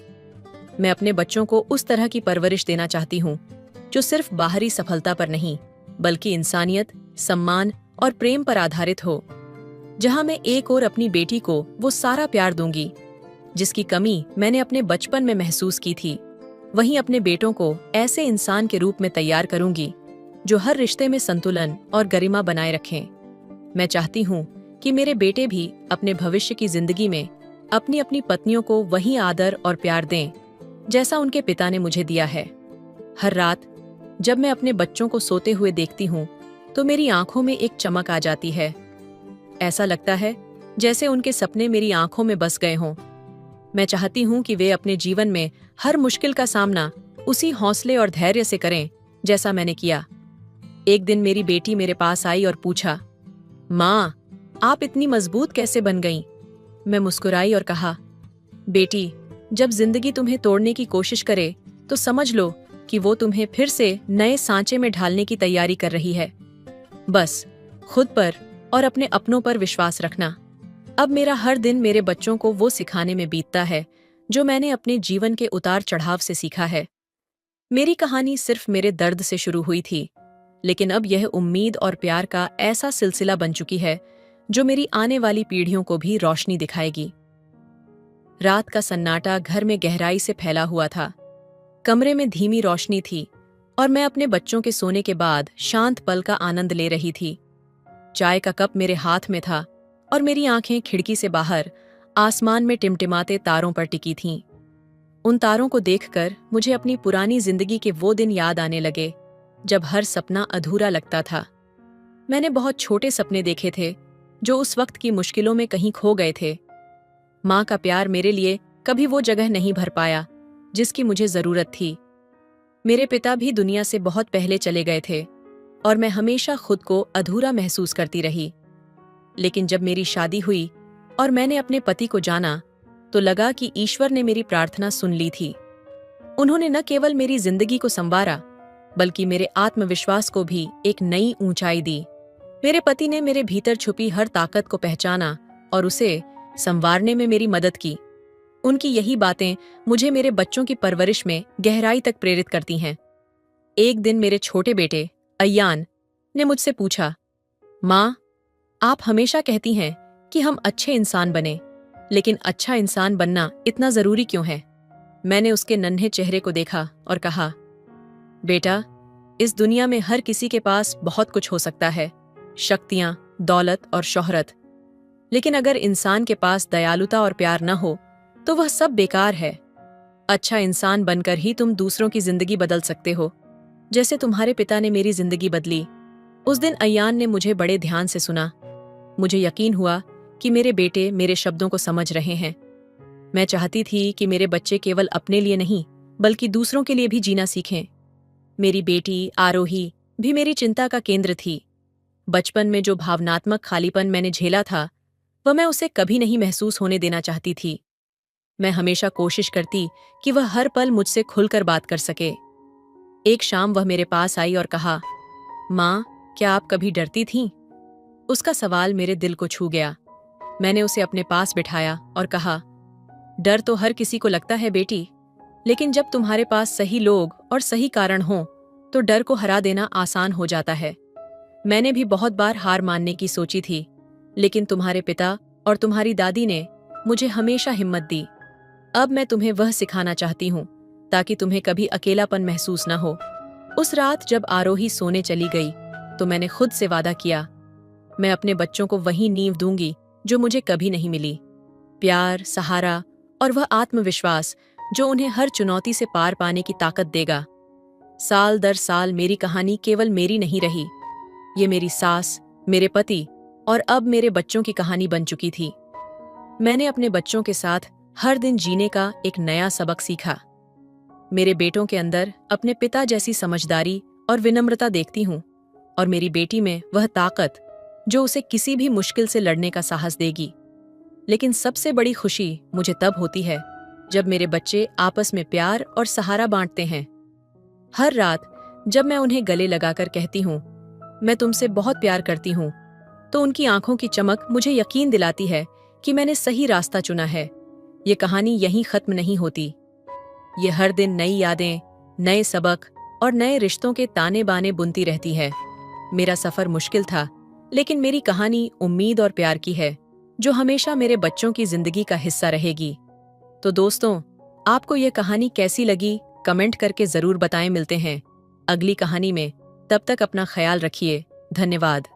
मैं अपने बच्चों को उस तरह की परवरिश देना चाहती हूँ जो सिर्फ बाहरी सफलता पर नहीं, बल्कि इंसानियत, सम्मान और प्रेम पर आधारित हो। जहाँ मैं एक ओर अपनी बेटी को वो सारा प्यार दूंगी जिसकी कमी मैंने अपने बचपन में महसूस की थी, वहीं अपने बेटों को ऐसे इंसान के रूप में तैयार करूंगी जो हर रिश्ते में संतुलन और गरिमा बनाए रखें। मैं चाहती हूँ कि मेरे बेटे भी अपने भविष्य की जिंदगी में अपनी अपनी पत्नियों को वही आदर और प्यार दें जैसा उनके पिता ने मुझे दिया है। हर रात जब मैं अपने बच्चों को सोते हुए देखती हूँ तो मेरी आंखों में एक चमक आ जाती है। ऐसा लगता है जैसे उनके सपने मेरी आंखों में बस गए हों। मैं चाहती हूँ कि वे अपने जीवन में हर मुश्किल का सामना उसी हौसले और धैर्य से करें जैसा मैंने किया। एक दिन मेरी बेटी मेरे पास आई और पूछा, माँ, आप इतनी मजबूत कैसे बन गईं? मैं मुस्कुराई और कहा, बेटी, जब जिंदगी तुम्हें तोड़ने की कोशिश करे तो समझ लो कि वो तुम्हें फिर से नए सांचे में ढालने की तैयारी कर रही है। बस खुद पर और अपने अपनों पर विश्वास रखना। अब मेरा हर दिन मेरे बच्चों को वो सिखाने में बीतता है जो मैंने अपने जीवन के उतार चढ़ाव से सीखा है। मेरी कहानी सिर्फ मेरे दर्द से शुरू हुई थी, लेकिन अब यह उम्मीद और प्यार का ऐसा सिलसिला बन चुकी है जो मेरी आने वाली पीढ़ियों को भी रोशनी दिखाएगी। रात का सन्नाटा घर में गहराई से फैला हुआ था। कमरे में धीमी रोशनी थी और मैं अपने बच्चों के सोने के बाद शांत पल का आनंद ले रही थी। चाय का कप मेरे हाथ में था और मेरी आंखें खिड़की से बाहर आसमान में टिमटिमाते तारों पर टिकी थीं। उन तारों को देखकर मुझे अपनी पुरानी जिंदगी के वो दिन याद आने लगे जब हर सपना अधूरा लगता था। मैंने बहुत छोटे सपने देखे थे जो उस वक्त की मुश्किलों में कहीं खो गए थे। माँ का प्यार मेरे लिए कभी वो जगह नहीं भर पाया जिसकी मुझे जरूरत थी। मेरे पिता भी दुनिया से बहुत पहले चले गए थे और मैं हमेशा खुद को अधूरा महसूस करती रही। लेकिन जब मेरी शादी हुई और मैंने अपने पति को जाना तो लगा कि ईश्वर ने मेरी प्रार्थना सुन ली थी। उन्होंने न केवल मेरी जिंदगी को संवारा, बल्कि मेरे आत्मविश्वास को भी एक नई ऊंचाई दी। मेरे पति ने मेरे भीतर छुपी हर ताकत को पहचाना और उसे संवारने में मेरी मदद की। उनकी यही बातें मुझे मेरे बच्चों की परवरिश में गहराई तक प्रेरित करती हैं। एक दिन मेरे छोटे बेटे अय्यान ने मुझसे पूछा, माँ, आप हमेशा कहती हैं कि हम अच्छे इंसान बने, लेकिन अच्छा इंसान बनना इतना जरूरी क्यों है? मैंने उसके नन्हे चेहरे को देखा और कहा, बेटा, इस दुनिया में हर किसी के पास बहुत कुछ हो सकता है, शक्तियां, दौलत और शोहरत। लेकिन अगर इंसान के पास दयालुता और प्यार न हो तो वह सब बेकार है। अच्छा इंसान बनकर ही तुम दूसरों की जिंदगी बदल सकते हो, जैसे तुम्हारे पिता ने मेरी जिंदगी बदली। उस दिन अयान ने मुझे बड़े ध्यान से सुना। मुझे यकीन हुआ कि मेरे बेटे मेरे शब्दों को समझ रहे हैं। मैं चाहती थी कि मेरे बच्चे केवल अपने लिए नहीं बल्कि दूसरों के लिए भी जीना सीखें। मेरी बेटी आरोही भी मेरी चिंता का केंद्र थी। बचपन में जो भावनात्मक खालीपन मैंने झेला था वह मैं उसे कभी नहीं महसूस होने देना चाहती थी। मैं हमेशा कोशिश करती कि वह हर पल मुझसे खुलकर बात कर सके। एक शाम वह मेरे पास आई और कहा, माँ, क्या आप कभी डरती थीं? उसका सवाल मेरे दिल को छू गया। मैंने उसे अपने पास बिठाया और कहा, डर तो हर किसी को लगता है बेटी, लेकिन जब तुम्हारे पास सही लोग और सही कारण हों तो डर को हरा देना आसान हो जाता है। मैंने भी बहुत बार हार मानने की सोची थी, लेकिन तुम्हारे पिता और तुम्हारी दादी ने मुझे हमेशा हिम्मत दी। अब मैं तुम्हें वह सिखाना चाहती हूँ ताकि तुम्हें कभी अकेलापन महसूस न हो। उस रात जब आरोही सोने चली गई तो मैंने खुद से वादा किया, मैं अपने बच्चों को वही नींव दूंगी जो मुझे कभी नहीं मिली। प्यार, सहारा और वह आत्मविश्वास जो उन्हें हर चुनौती से पार पाने की ताकत देगा। साल दर साल मेरी कहानी केवल मेरी नहीं रही, ये मेरी सास, मेरे पति और अब मेरे बच्चों की कहानी बन चुकी थी। मैंने अपने बच्चों के साथ हर दिन जीने का एक नया सबक सीखा। मेरे बेटों के अंदर अपने पिता जैसी समझदारी और विनम्रता देखती हूँ, और मेरी बेटी में वह ताकत जो उसे किसी भी मुश्किल से लड़ने का साहस देगी। लेकिन सबसे बड़ी खुशी मुझे तब होती है जब मेरे बच्चे आपस में प्यार और सहारा बांटते हैं। हर रात जब मैं उन्हें गले लगाकर कहती हूँ, मैं तुमसे बहुत प्यार करती हूँ, तो उनकी आंखों की चमक मुझे यकीन दिलाती है कि मैंने सही रास्ता चुना है। ये कहानी यहीं खत्म नहीं होती। ये हर दिन नई यादें, नए सबक और नए रिश्तों के ताने बाने बुनती रहती है। मेरा सफर मुश्किल था, लेकिन मेरी कहानी उम्मीद और प्यार की है, जो हमेशा मेरे बच्चों की जिंदगी का हिस्सा रहेगी। तो दोस्तों, आपको ये कहानी कैसी लगी कमेंट करके जरूर बताएं। मिलते हैं अगली कहानी में, तब तक अपना ख्याल रखिए। धन्यवाद।